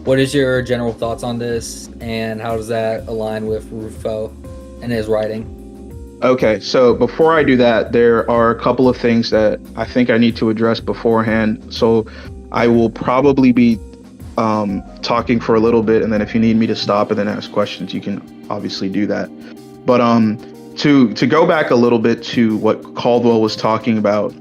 What is your general thoughts on this, and how does that align with Rufo and his writing? Okay, so before I do that, there are a couple of things that I think I need to address beforehand. So I will probably be talking for a little bit, and then if you need me to stop and then ask questions, you can obviously do that. But to go back a little bit to what Caldwell was talking about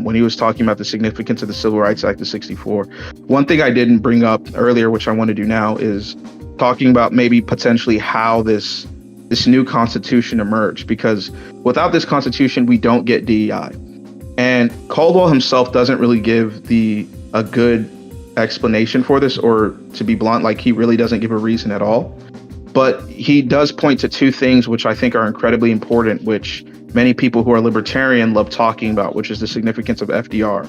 when he was talking about the significance of the Civil Rights Act of '64, one thing I didn't bring up earlier, which I want to do now, is talking about maybe potentially how this new constitution emerged, because without this constitution, we don't get DEI. And Caldwell himself doesn't really give a good explanation for this, or to be blunt, he really doesn't give a reason at all. But he does point to two things which I think are incredibly important, which many people who are libertarian love talking about, which is the significance of FDR.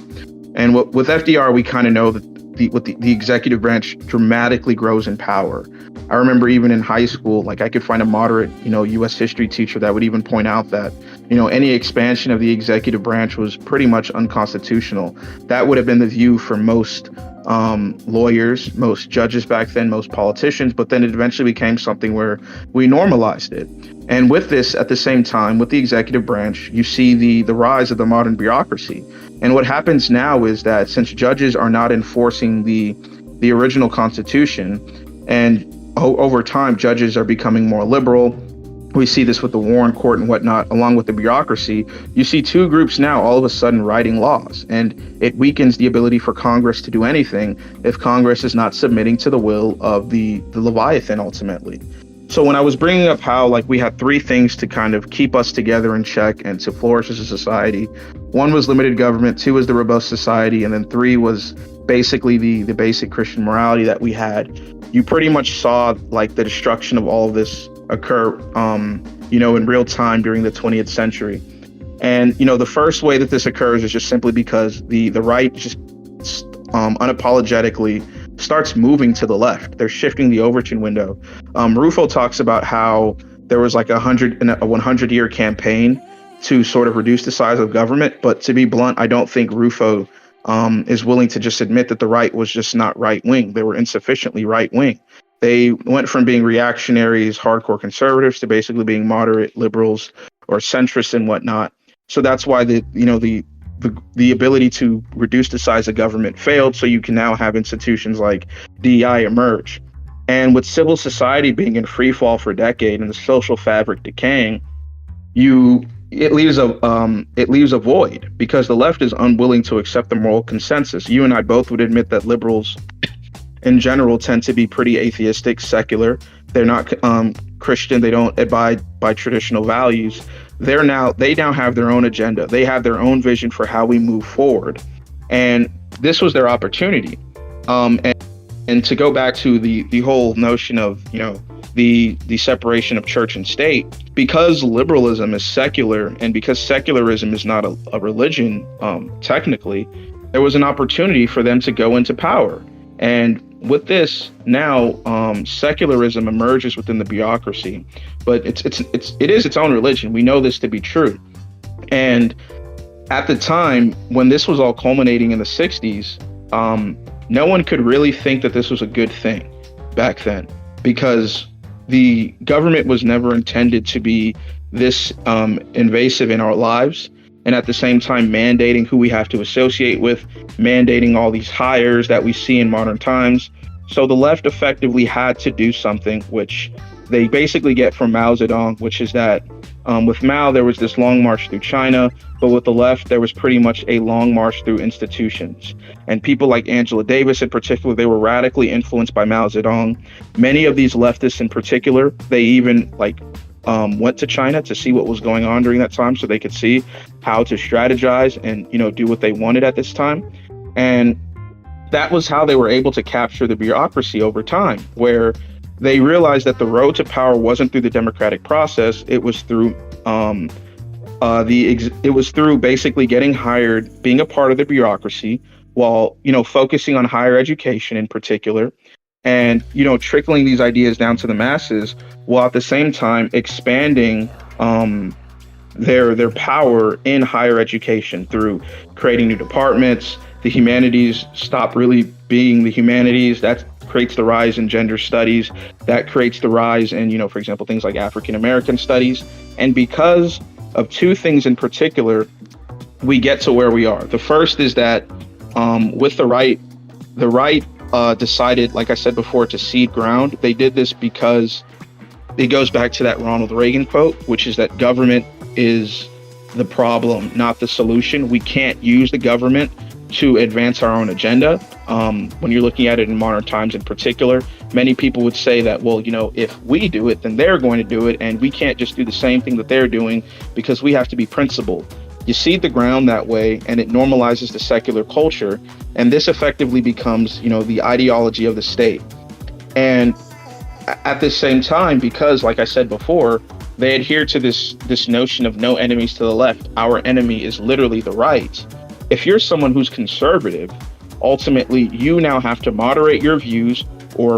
And with FDR, we kind of know that the executive branch dramatically grows in power. I remember even in high school, I could find a moderate, U.S. history teacher that would even point out that, any expansion of the executive branch was pretty much unconstitutional. That would have been the view for most lawyers, most judges back then, most politicians, but then it eventually became something where we normalized it. And with this, at the same time, with the executive branch, you see the rise of the modern bureaucracy. And what happens now is that since judges are not enforcing the original Constitution, and over time, judges are becoming more liberal, We see this with the Warren Court and whatnot, along with the bureaucracy. You see two groups now all of a sudden writing laws, and it weakens the ability for Congress to do anything if Congress is not submitting to the will of the Leviathan ultimately. So when I was bringing up how like we had three things to kind of keep us together in check and to flourish as a society, one was limited government, two was the robust society, and then three was basically the basic Christian morality that we had. You pretty much saw like the destruction of all of this occur, in real time during the 20th century. And, the first way that this occurs is just simply because the right just unapologetically starts moving to the left. They're shifting the Overton window. Rufo talks about how there was like a 100-year campaign to sort of reduce the size of government. But to be blunt, I don't think Rufo is willing to just admit that the right was just not right wing. They were insufficiently right wing. They went from being reactionaries, hardcore conservatives, to basically being moderate liberals or centrists and whatnot. So that's why the ability to reduce the size of government failed. So you can now have institutions like DEI emerge. And with civil society being in free fall for a decade and the social fabric decaying, it leaves a void because the left is unwilling to accept the moral consensus. You and I both would admit that liberals in general tend to be pretty atheistic, secular. They're not Christian. They don't abide by traditional values. They now have their own agenda. They have their own vision for how we move forward. And this was their opportunity. And to go back to the whole notion of, the separation of church and state, because liberalism is secular and because secularism is not a religion, technically, there was an opportunity for them to go into power. And with this, now secularism emerges within the bureaucracy, but it is its own religion. We know this to be true. And at the time when this was all culminating in the 60s, no one could really think that this was a good thing back then, because the government was never intended to be this invasive in our lives. And at the same time, mandating who we have to associate with, mandating all these hires that we see in modern times. So the left effectively had to do something, which they basically get from Mao Zedong, which is that with Mao, there was this long march through China, but with the left, there was pretty much a long march through institutions. And people like Angela Davis in particular, they were radically influenced by Mao Zedong. Many of these leftists in particular, they even went to China to see what was going on during that time so they could see how to strategize and, do what they wanted at this time. And that was how they were able to capture the bureaucracy over time, where they realized that the road to power wasn't through the democratic process. It was through basically getting hired, being a part of the bureaucracy, while focusing on higher education in particular, and trickling these ideas down to the masses, while at the same time expanding their power in higher education through creating new departments. The humanities stop really being the humanities. That creates the rise in gender studies. That creates the rise in, for example, things like African American studies. And because of two things in particular, we get to where we are. The first is that with the right decided, like I said before, to cede ground. They did this because it goes back to that Ronald Reagan quote, which is that government is the problem, not the solution. We can't use the government to advance our own agenda. When you're looking at it in modern times in particular, many people would say that, well, if we do it, then they're going to do it, and we can't just do the same thing that they're doing because we have to be principled. You cede the ground that way, and it normalizes the secular culture, and this effectively becomes, the ideology of the state. And at the same time, because, like I said before, they adhere to this notion of no enemies to the left. Our enemy is literally the right. If you're someone who's conservative, ultimately you now have to moderate your views or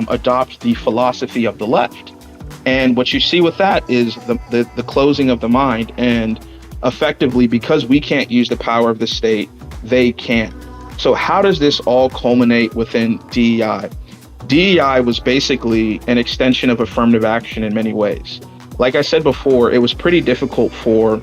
adopt the philosophy of the left. And what you see with that is the closing of the mind, and effectively, because we can't use the power of the state, they can. So how does this all culminate within DEI? DEI was basically an extension of affirmative action in many ways. Like I said before, it was pretty difficult for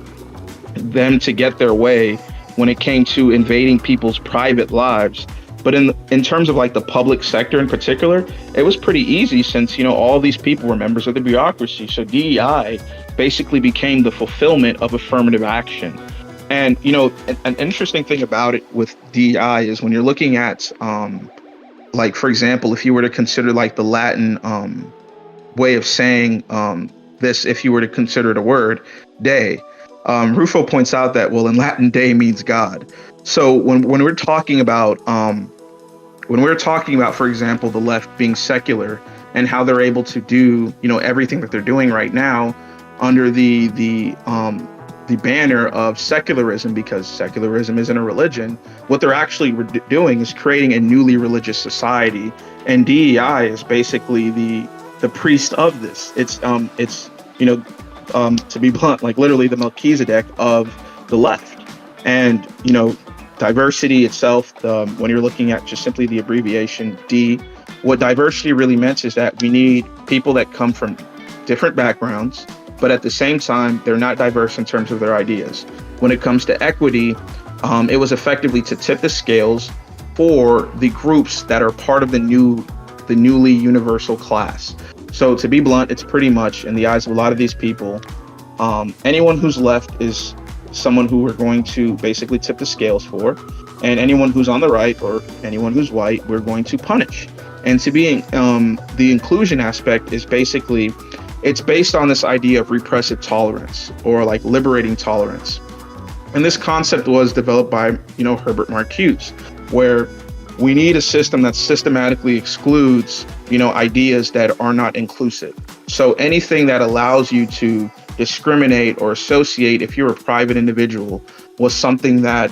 them to get their way when it came to invading people's private lives. But in terms of like the public sector in particular, it was pretty easy since, all these people were members of the bureaucracy. So DEI basically became the fulfillment of affirmative action. And, an interesting thing about it with DEI is when you're looking at, like, for example, if you were to consider like the Latin way of saying this, if you were to consider it a word, day, Rufo points out that, well, in Latin, day means God. So when we're talking about, for example, the left being secular and how they're able to do, everything that they're doing right now under the banner of secularism, because secularism isn't a religion, what they're actually doing is creating a newly religious society, and DEI is basically the priest of this. It's to be blunt, like literally the Melchizedek of the left. And diversity itself, when you're looking at just simply the abbreviation D, what diversity really meant is that we need people that come from different backgrounds, but at the same time, they're not diverse in terms of their ideas. When it comes to equity, it was effectively to tip the scales for the groups that are part of the newly universal class. So to be blunt, it's pretty much, in the eyes of a lot of these people, anyone who's left is someone who we're going to basically tip the scales for, and anyone who's on the right or anyone who's white, we're going to punish. And to be the inclusion aspect is basically, it's based on this idea of repressive tolerance, or like liberating tolerance. And this concept was developed by, Herbert Marcuse, where we need a system that systematically excludes, ideas that are not inclusive. So anything that allows you to discriminate or associate, if you're a private individual, was something that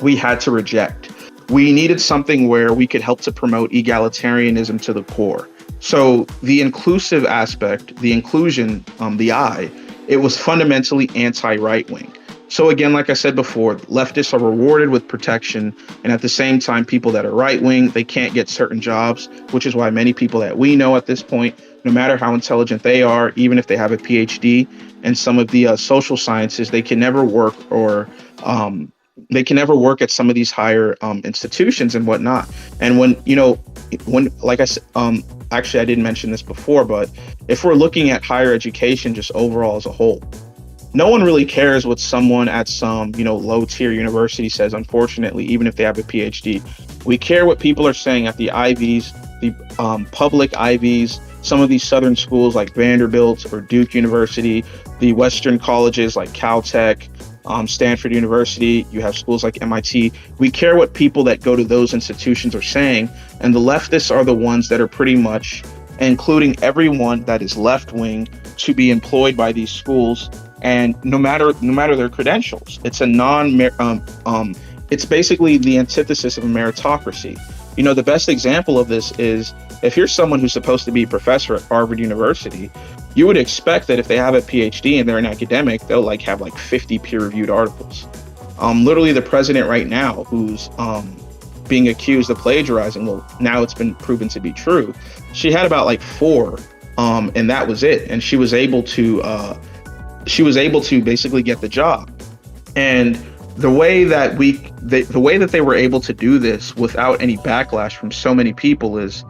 we had to reject. We needed something where we could help to promote egalitarianism to the core. So the inclusive aspect, the inclusion, the I, it was fundamentally anti-right wing. So again, like I said before, leftists are rewarded with protection, and at the same time, people that are right wing, they can't get certain jobs, which is why many people that we know at this point, no matter how intelligent they are, even if they have a PhD in some of the social sciences, they can never work at some of these higher institutions and whatnot. And when like I said, actually I didn't mention this before, but if we're looking at higher education just overall as a whole, no one really cares what someone at some, low tier university says, unfortunately, even if they have a PhD. We care what people are saying at the Ivies, the public Ivies, some of these Southern schools like Vanderbilt or Duke University, the Western colleges like Caltech, Stanford University, you have schools like MIT. We care what people that go to those institutions are saying, and the leftists are the ones that are pretty much including everyone that is left-wing to be employed by these schools, and no matter their credentials. It's it's basically the antithesis of a meritocracy. The best example of this is if you're someone who's supposed to be a professor at Harvard University, you would expect that if they have a PhD and they're an academic, they'll have 50 peer-reviewed articles. Literally the president right now, who's being accused of plagiarizing, well, now it's been proven to be true. She had about 4, and that was it. And she was able to basically get the job. And the way that they were able to do this without any backlash from so many people is,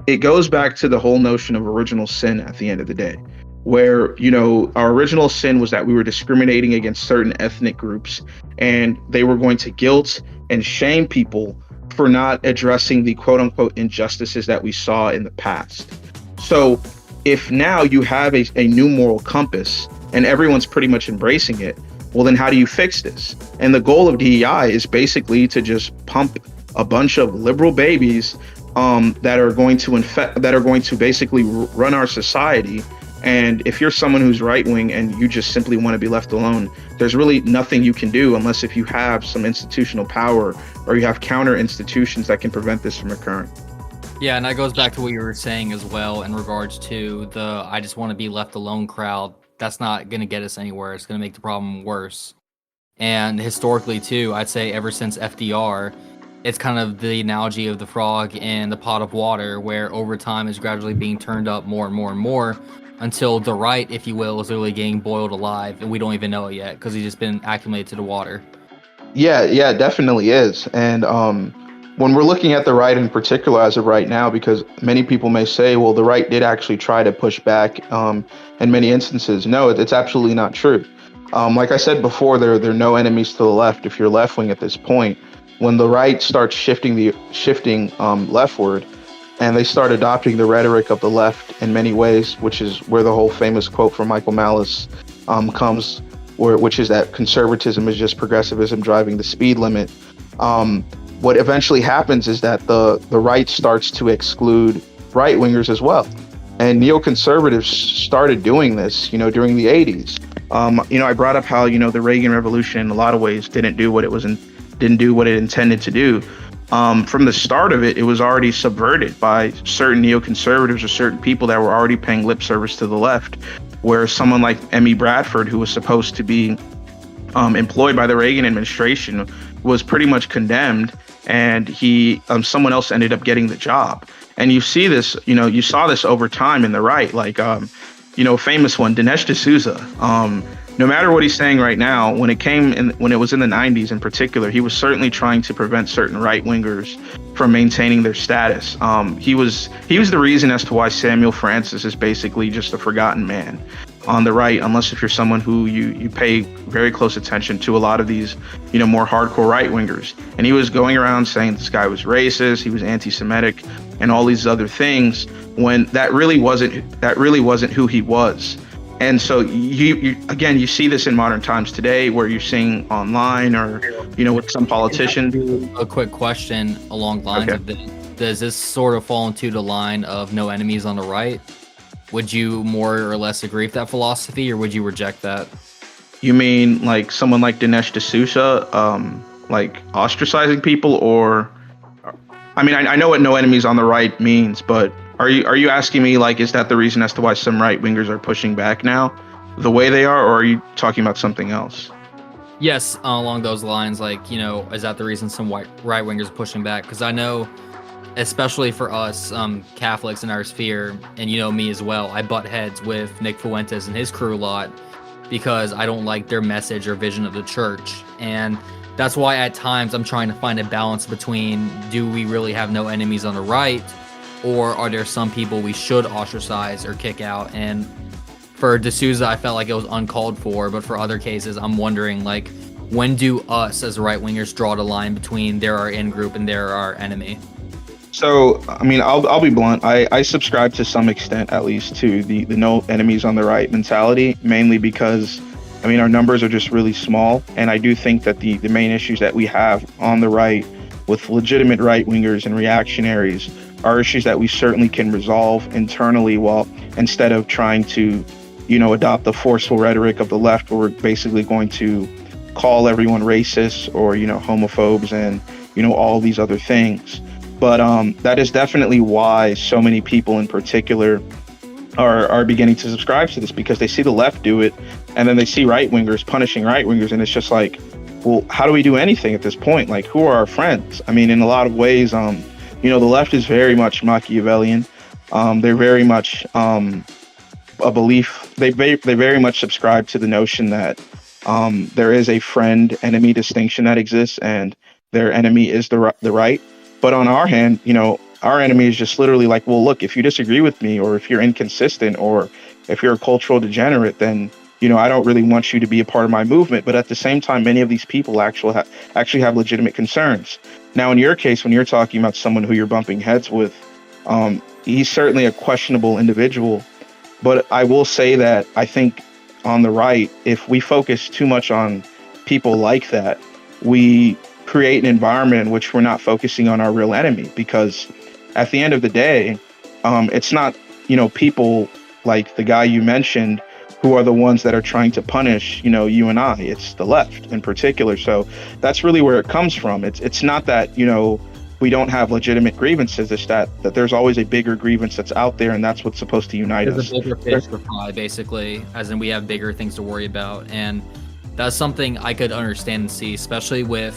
it goes back to the whole notion of original sin at the end of the day, where, our original sin was that we were discriminating against certain ethnic groups, and they were going to guilt and shame people for not addressing the quote unquote injustices that we saw in the past. So if now you have a new moral compass and everyone's pretty much embracing it, well, then how do you fix this? And the goal of DEI is basically to just pump a bunch of liberal babies that are going to basically run our society. And if you're someone who's right wing and you just simply want to be left alone, there's really nothing you can do unless if you have some institutional power or you have counter institutions that can prevent this from occurring. Yeah, and that goes back to what you were saying as well in regards to the I just want to be left alone crowd. That's not going to get us anywhere. It's going to make the problem worse. And historically, too, I'd say ever since FDR, it's kind of the analogy of the frog in the pot of water, where over time is gradually being turned up more and more and more until the right, if you will, is literally getting boiled alive, and we don't even know it yet because he's just been acclimated to the water. Yeah, definitely is. And when we're looking at the right in particular as of right now, because many people may say, well, the right did actually try to push back in many instances. No, it's absolutely not true. Like I said before, there are no enemies to the left if you're left wing at this point. When the right starts shifting leftward, and they start adopting the rhetoric of the left in many ways, which is where the whole famous quote from Michael Malice comes, which is that conservatism is just progressivism driving the speed limit. What eventually happens is that the right starts to exclude right wingers as well, and neoconservatives started doing this, during the 80s. I brought up how the Reagan Revolution in a lot of ways didn't do what it intended to do. From the start of it, it was already subverted by certain neoconservatives or certain people that were already paying lip service to the left, where someone like Emmy Bradford, who was supposed to be employed by the Reagan administration, was pretty much condemned, and someone else ended up getting the job. And you see this, you saw this over time in the right, like, famous one, Dinesh D'Souza. No matter what he's saying right now, when it was in the 90s in particular, he was certainly trying to prevent certain right wingers from maintaining their status. He was the reason as to why Samuel Francis is basically just a forgotten man on the right, unless if you're someone who you pay very close attention to a lot of these, more hardcore right wingers. And he was going around saying this guy was racist, he was anti-Semitic, and all these other things, when that really wasn't who he was. And so you see this in modern times today, where you're seeing online or with some politicians. A quick question along the lines of this: does this sort of fall into the line of no enemies on the right? Would you more or less agree with that philosophy, or would you reject that? You mean like someone like Dinesh D'Souza, like ostracizing people, or? I mean, I know what no enemies on the right means, but are you asking me, like, is that the reason as to why some right wingers are pushing back now the way they are, or are you talking about something else? Yes, along those lines, like, is that the reason some right wingers are pushing back? Because I know, especially for us Catholics in our sphere, and me as well, I butt heads with Nick Fuentes and his crew a lot because I don't like their message or vision of the church. And that's why at times I'm trying to find a balance between, do we really have no enemies on the right, or are there some people we should ostracize or kick out? And for D'Souza, I felt like it was uncalled for, but for other cases, I'm wondering, like, when do us as right-wingers draw the line between they're our in-group and they're our enemy? So, I mean, I'll be blunt. I subscribe to some extent, at least, to the no enemies on the right mentality, mainly because, I mean, our numbers are just really small. And I do think that the main issues that we have on the right with legitimate right-wingers and reactionaries are issues that we certainly can resolve internally, instead of trying to, adopt the forceful rhetoric of the left, where we're basically going to call everyone racist or, homophobes and, all these other things. But that is definitely why so many people in particular are beginning to subscribe to this, because they see the left do it, and then they see right-wingers punishing right-wingers, and it's just like, well, how do we do anything at this point? Like, who are our friends? I mean, in a lot of ways, the left is very much Machiavellian. They're very much a belief. They very much subscribe to the notion that there is a friend-enemy distinction that exists, and their enemy is the right. But on our hand, our enemy is just literally like, well, look, if you disagree with me, or if you're inconsistent, or if you're a cultural degenerate, then I don't really want you to be a part of my movement. But at the same time, many of these people actually have legitimate concerns. Now, in your case, when you're talking about someone who you're bumping heads with, he's certainly a questionable individual. But I will say that I think on the right, if we focus too much on people like that, we create an environment in which we're not focusing on our real enemy. Because at the end of the day, it's not, people like the guy you mentioned who are the ones that are trying to punish, you and I. It's the left in particular. So that's really where it comes from. It's not that, we don't have legitimate grievances. It's that there's always a bigger grievance that's out there, and that's what's supposed to unite us. There's a bigger fish to fry, basically, as in we have bigger things to worry about. And that's something I could understand and see, especially with,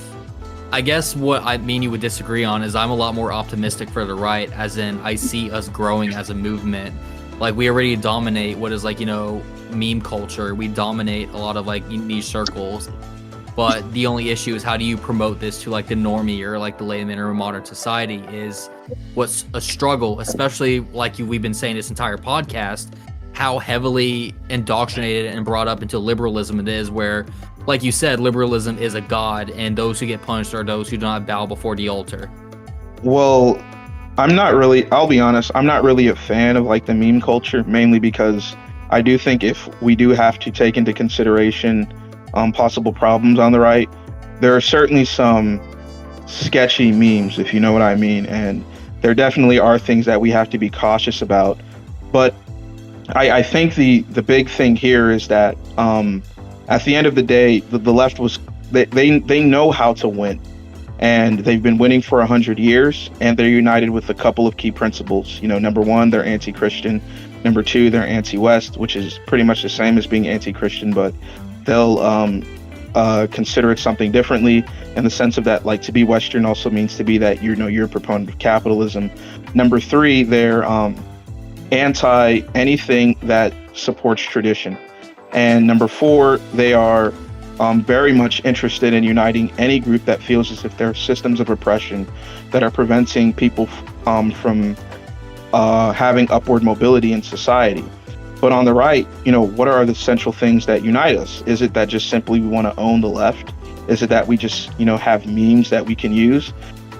I guess what I mean you would disagree on is I'm a lot more optimistic for the right, as in I see us growing as a movement. Like, we already dominate what is, like, meme culture. We dominate a lot of, like, niche circles. But the only issue is, how do you promote this to like the normie or like the layman or modern society is what's a struggle, especially like we've been saying this entire podcast, how heavily indoctrinated and brought up into liberalism it is, where, like you said, liberalism is a god, and those who get punished are those who do not bow before the altar. Well, I'll be honest, I'm not really a fan of like the meme culture, mainly because I do think if we do have to take into consideration possible problems on the right, there are certainly some sketchy memes, if you know what I mean, and there definitely are things that we have to be cautious about. But I think the big thing here is that at the end of the day, the left they know how to win, and they've been winning for 100 years, and they're united with a couple of key principles. You know, number one, they're anti-Christian. Number two, they're anti-West, which is pretty much the same as being anti-Christian, but they'll consider it something differently, in the sense of that, like, to be Western also means to be that you're a proponent of capitalism. Number three, they're anti anything that supports tradition. And number four, they are very much interested in uniting any group that feels as if there are systems of oppression that are preventing people from having upward mobility in society. But on the right, what are the central things that unite us? Is it that just simply we want to own the left? Is it that we just, have memes that we can use?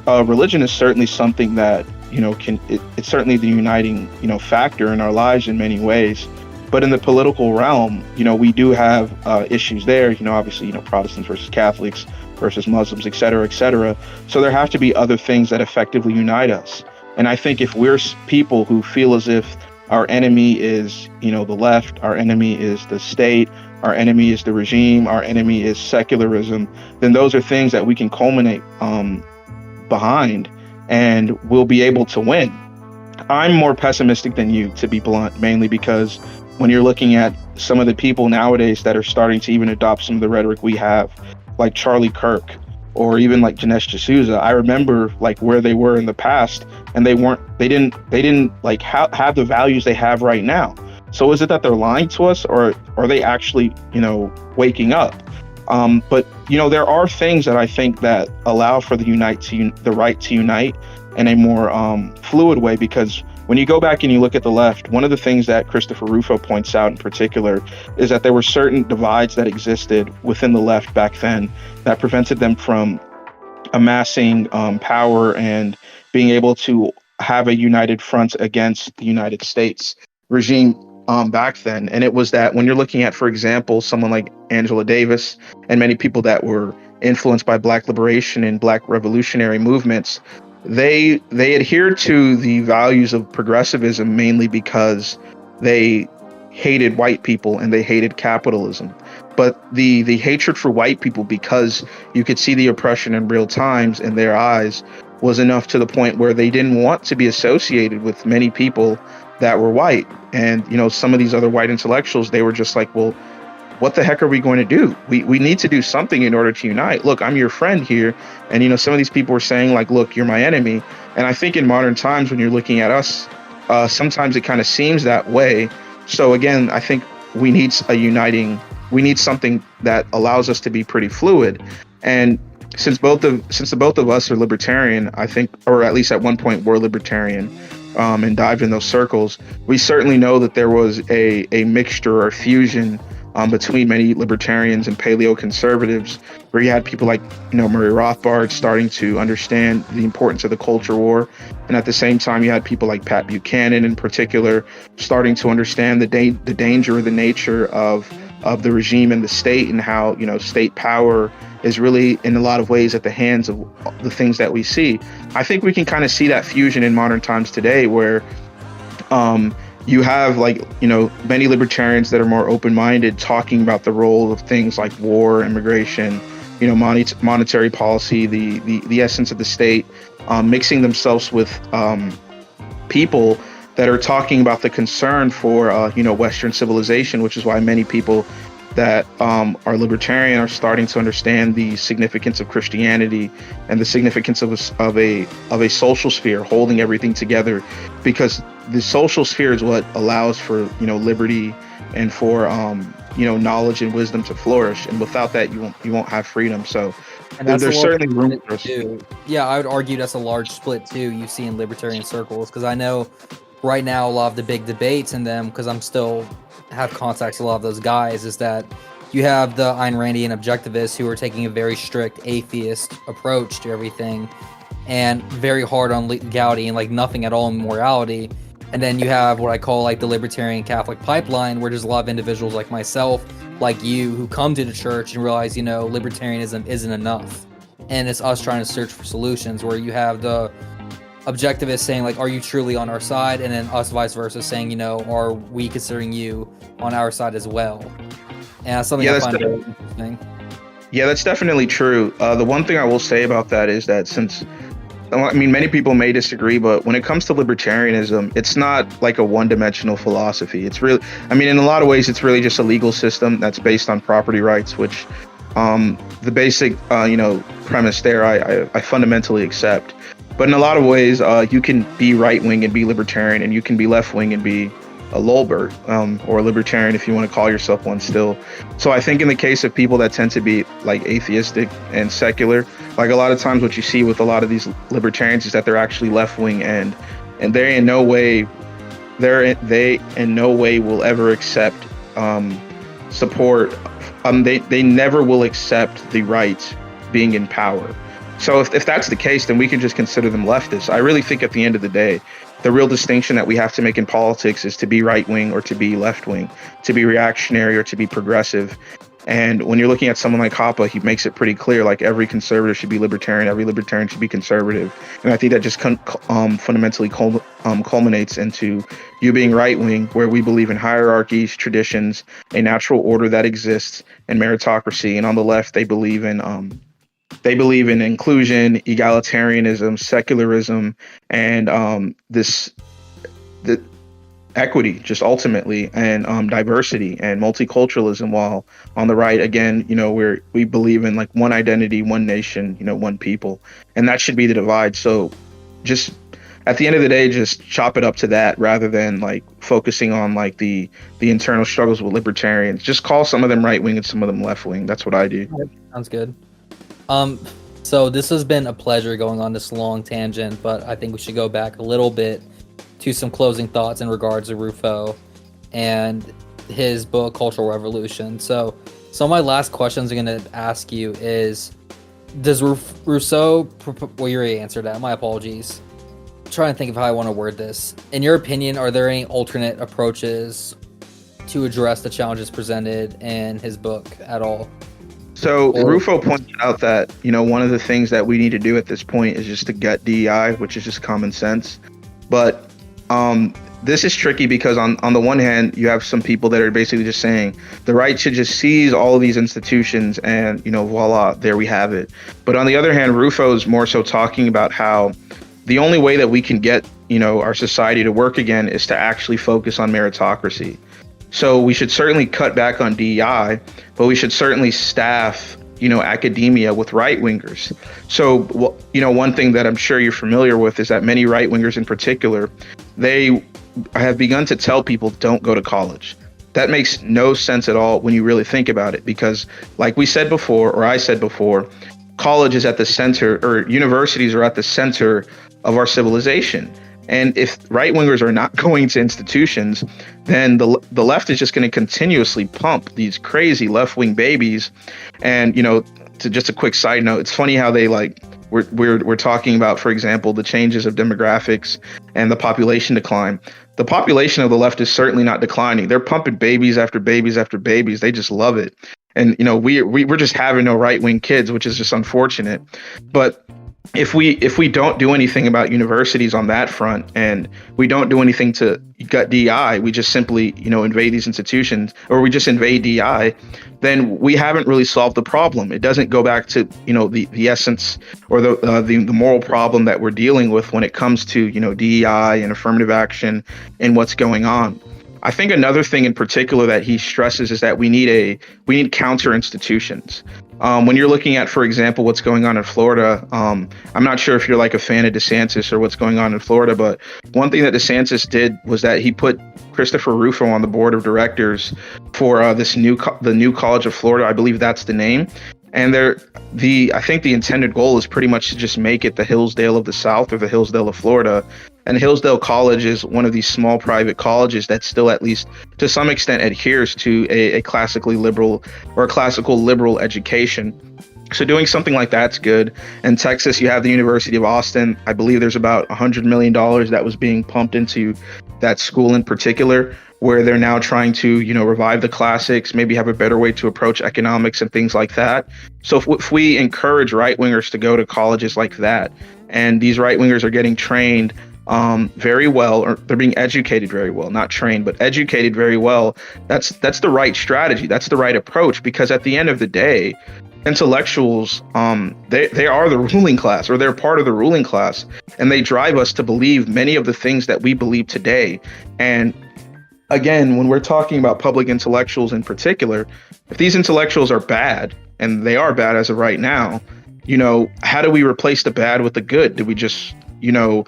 Religion is certainly something that, it's certainly the uniting, factor in our lives in many ways. But in the political realm, we do have issues there, obviously, Protestants versus Catholics versus Muslims, et cetera, et cetera. So there have to be other things that effectively unite us. And I think if we're people who feel as if our enemy is, the left, our enemy is the state, our enemy is the regime, our enemy is secularism, then those are things that we can culminate behind, and we'll be able to win. I'm more pessimistic than you, to be blunt, mainly because when you're looking at some of the people nowadays that are starting to even adopt some of the rhetoric we have, like Charlie Kirk, or even like Dinesh D'Souza, I remember like where they were in the past, and they didn't like have the values they have right now. So is it that they're lying to us, or are they actually, waking up? But there are things that I think that allow for the right to unite in a more fluid way, because when you go back and you look at the left, one of the things that Christopher Rufo points out in particular is that there were certain divides that existed within the left back then that prevented them from amassing power and being able to have a united front against the United States regime back then. And it was that when you're looking at, for example, someone like Angela Davis and many people that were influenced by Black liberation and Black revolutionary movements, they adhered to the values of progressivism mainly because they hated white people and they hated capitalism. But the hatred for white people, because you could see the oppression in real times in their eyes, was enough to the point where they didn't want to be associated with many people that were white. And, some of these other white intellectuals, they were just like, well, what the heck are we going to do? We need to do something in order to unite. Look, I'm your friend here. And, some of these people were saying like, look, you're my enemy. And I think in modern times, when you're looking at us, sometimes it kind of seems that way. So again, I think we need something that allows us to be pretty fluid. And since the both of us are libertarian, I think, or at least at one point were libertarian, and dived in those circles, we certainly know that there was a mixture or fusion between many libertarians and paleo conservatives, where you had people like, Murray Rothbard starting to understand the importance of the culture war. And at the same time, you had people like Pat Buchanan in particular starting to understand the danger or the nature of the regime and the state, and how, state power is really in a lot of ways at the hands of the things that we see. I think we can kind of see that fusion in modern times today, where you have many libertarians that are more open-minded, talking about the role of things like war, immigration, monetary policy, the essence of the state, mixing themselves with people that are talking about the concern for Western civilization, which is why many people that are libertarian are starting to understand the significance of Christianity and the significance of a social sphere holding everything together, because the social sphere is what allows for liberty and for knowledge and wisdom to flourish, and without that you won't have freedom. So And that's there's a little certainly room for us. too. Yeah, I would argue that's a large split too. You see in libertarian circles, because I know right now a lot of the big debates in them, because I'm still have contacts with a lot of those guys, is that you have the Ayn Randian objectivists who are taking a very strict atheist approach to everything, and very hard on legality and like nothing at all in morality. And then you have what I call like the libertarian Catholic pipeline, where there's a lot of individuals like myself, like you, who come to the church and realize, libertarianism isn't enough. And it's us trying to search for solutions, where you have the objectivists saying, like, are you truly on our side? And then us vice versa saying, are we considering you on our side as well? And that's something I find very interesting. Yeah, that's definitely true. The one thing I will say about that is that many people may disagree, but when it comes to libertarianism, it's not like a one-dimensional philosophy. It's really, in a lot of ways, it's really just a legal system that's based on property rights, which the basic, premise there, I fundamentally accept. But in a lot of ways, you can be right-wing and be libertarian, and you can be left-wing and be a lolbert, or a libertarian if you want to call yourself one still. So I think in the case of people that tend to be like atheistic and secular, like a lot of times what you see with a lot of these libertarians is that they're actually left-wing, and they in no way will ever accept support. They never will accept the right being in power. So if that's the case, then we can just consider them leftists. I really think at the end of the day, the real distinction that we have to make in politics is to be right-wing or to be left-wing, to be reactionary or to be progressive. And when you're looking at someone like Hoppe, he makes it pretty clear, like every conservative should be libertarian, every libertarian should be conservative. And I think that just fundamentally culminates into you being right-wing, where we believe in hierarchies, traditions, a natural order that exists, and meritocracy. And on the left, they believe in inclusion, egalitarianism, secularism, and the equity, just ultimately, and diversity and multiculturalism. While on the right, again, we believe in like one identity, one nation, one people, and that should be the divide. So, just at the end of the day, just chop it up to that rather than like focusing on like the internal struggles with libertarians. Just call some of them right wing and some of them left wing. That's what I do. Sounds good. So this has been a pleasure going on this long tangent, but I think we should go back a little bit to some closing thoughts in regards to Rufo and his book, Cultural Revolution. So my last questions I'm going to ask you is, does Rousseau, well, you already answered that, my apologies. I'm trying to think of how I want to word this. In your opinion, are there any alternate approaches to address the challenges presented in his book at all? So Rufo pointed out that, one of the things that we need to do at this point is just to gut DEI, which is just common sense. But this is tricky because on the one hand, you have some people that are basically just saying the right should just seize all of these institutions and, voila, there we have it. But on the other hand, Rufo is more so talking about how the only way that we can get, our society to work again is to actually focus on meritocracy. So we should certainly cut back on DEI, but we should certainly staff, academia with right-wingers. So, one thing that I'm sure you're familiar with is that many right-wingers in particular, they have begun to tell people don't go to college. That makes no sense at all when you really think about it, because like we said before, or I said before, college is at the center, or universities are at the center of our civilization. And if right-wingers are not going to institutions, then the left is just going to continuously pump these crazy left-wing babies. And, to just a quick side note, it's funny how they we're talking about, for example, the changes of demographics and the population decline. The population of the left is certainly not declining. They're pumping babies after babies after babies. They just love it. And, we're just having no right-wing kids, which is just unfortunate. But if we don't do anything about universities on that front, and we don't do anything to gut DEI, we just simply, invade these institutions, or we just invade DEI, then we haven't really solved the problem. It doesn't go back to, the essence or the moral problem that we're dealing with when it comes to, DEI and affirmative action and what's going on. I think another thing in particular that he stresses is that we need counter institutions. When you're looking at, for example, what's going on in Florida, I'm not sure if you're like a fan of DeSantis or what's going on in Florida, but one thing that DeSantis did was that he put Christopher Rufo on the board of directors for the new College of Florida. I believe that's the name. And I think the intended goal is pretty much to just make it the Hillsdale of the South, or the Hillsdale of Florida. And Hillsdale College is one of these small private colleges that still, at least to some extent, adheres to a classically liberal or a classical liberal education. So doing something like that's good. In Texas, you have the University of Austin. I believe there's about $100 million that was being pumped into that school in particular, where they're now trying to, revive the classics, maybe have a better way to approach economics and things like that. So if we encourage right-wingers to go to colleges like that, and these right-wingers are getting trained very well, or they're being educated very well, not trained, but educated very well, that's the right strategy. That's the right approach, because at the end of the day, intellectuals, they are the ruling class, or they're part of the ruling class, and they drive us to believe many of the things that we believe today. And again, when we're talking about public intellectuals in particular, if these intellectuals are bad, and they are bad as of right now, how do we replace the bad with the good? Do we just, do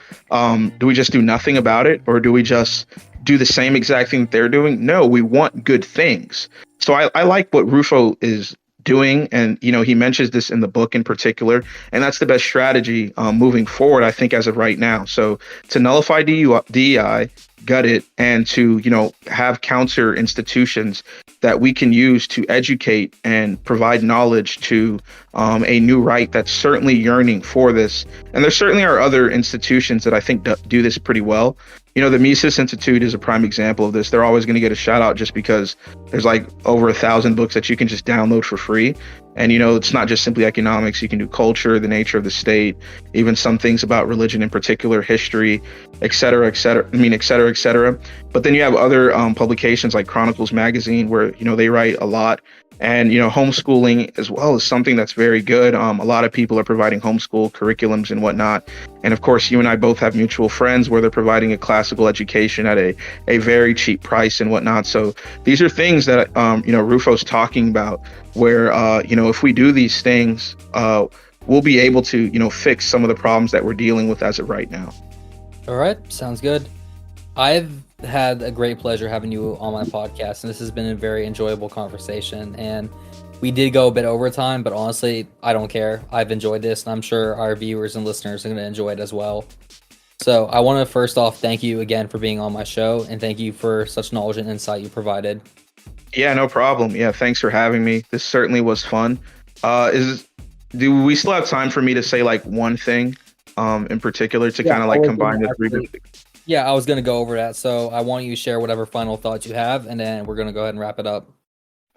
nothing about it? Or do we just do the same exact thing that they're doing? No, we want good things. So I like what Rufo is doing, and he mentions this in the book in particular, and that's the best strategy moving forward, I think, as of right now. So to nullify DEI, gut it, and to have counter institutions that we can use to educate and provide knowledge to a new right that's certainly yearning for this. And there certainly are other institutions that I think do this pretty well. The Mises Institute is a prime example of this. They're always going to get a shout out just because there's like over 1,000 books that you can just download for free. And, it's not just simply economics. You can do culture, the nature of the state, even some things about religion in particular, history, et cetera, et cetera. Et cetera, et cetera. But then you have other publications like Chronicles Magazine, where, they write a lot. And, homeschooling as well is something that's very good. A lot of people are providing homeschool curriculums and whatnot. And of course, you and I both have mutual friends where they're providing a classical education at a very cheap price and whatnot. So these are things that, Rufo's talking about, where, if we do these things, we'll be able to, fix some of the problems that we're dealing with as of right now. All right. Sounds good. I've had a great pleasure having you on my podcast, and this has been a very enjoyable conversation. And we did go a bit over time, but honestly, I don't care. I've enjoyed this, and I'm sure our viewers and listeners are going to enjoy it as well. So I want to first off thank you again for being on my show, and thank you for such knowledge and insight you provided. Yeah, no problem. Yeah, thanks for having me. This certainly was fun. Do we still have time for me to say like one thing in particular to kind of like combine the three? Yeah, I was going to go over that. So I want you to share whatever final thoughts you have, and then we're going to go ahead and wrap it up.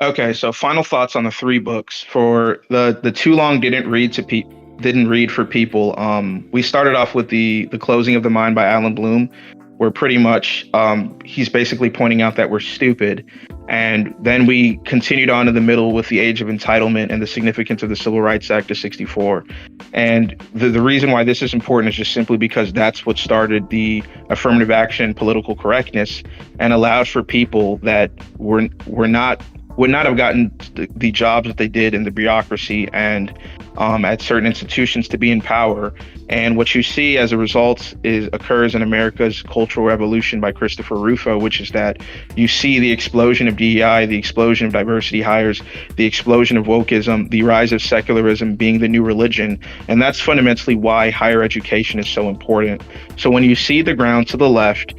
Okay, so final thoughts on the 3 books. For the too long didn't read for people. We started off with the Closing of the Mind by Alan Bloom, where pretty much he's basically pointing out that we're stupid. And then we continued on in the middle with The Age of Entitlement and the significance of the Civil Rights Act of 64. And the reason why this is important is just simply because that's what started the affirmative action political correctness and allowed for people that would not have gotten the jobs that they did in the bureaucracy and at certain institutions to be in power. And what you see as a result occurs in America's Cultural Revolution by Christopher Rufo, which is that you see the explosion of DEI, the explosion of diversity hires, the explosion of wokeism, the rise of secularism being the new religion. And that's fundamentally why higher education is so important. So when you see the ground to the left,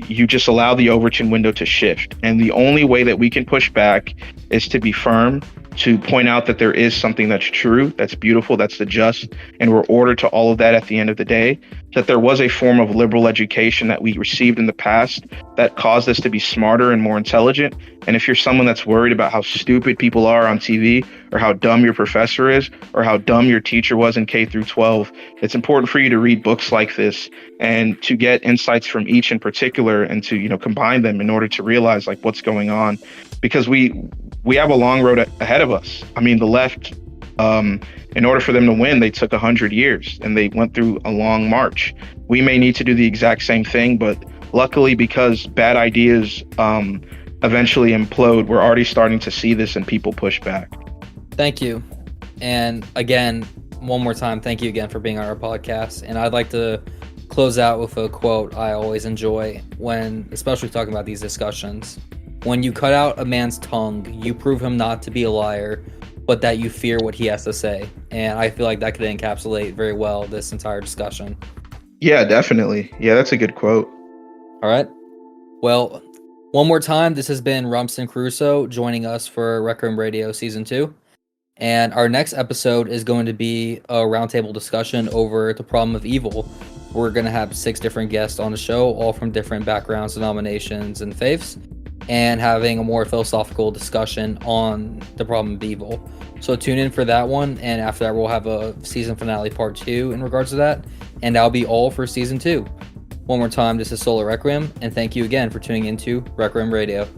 you just allow the Overton window to shift. And the only way that we can push back is to be firm, to point out that there is something that's true, that's beautiful, that's the just, and we're ordered to all of that at the end of the day, that there was a form of liberal education that we received in the past that caused us to be smarter and more intelligent. And if you're someone that's worried about how stupid people are on TV, or how dumb your professor is, or how dumb your teacher was in K through 12, it's important for you to read books like this and to get insights from each in particular and to, combine them in order to realize like what's going on, because we have a long road ahead of us. I mean, the left, in order for them to win, they took 100 years and they went through a long march. We may need to do the exact same thing, but luckily, because bad ideas eventually implode, we're already starting to see this and people push back. Thank you. And again, one more time, thank you again for being on our podcast. And I'd like to close out with a quote I always enjoy when, especially talking about these discussions. When you cut out a man's tongue, you prove him not to be a liar, but that you fear what he has to say. And I feel like that could encapsulate very well this entire discussion. Yeah, definitely. Yeah, that's a good quote. All right. Well, one more time, this has been Rumson Crusoe joining us for Rec Room Radio Season 2. And our next episode is going to be a roundtable discussion over the problem of evil. We're going to have 6 different guests on the show, all from different backgrounds, denominations, and faiths, and having a more philosophical discussion on the problem of evil. So tune in for that one, and after that we'll have a season finale part 2 in regards to that, and that'll be all for season 2. One more time, this is Solar Requiem, and thank you again for tuning into Rec Room Radio.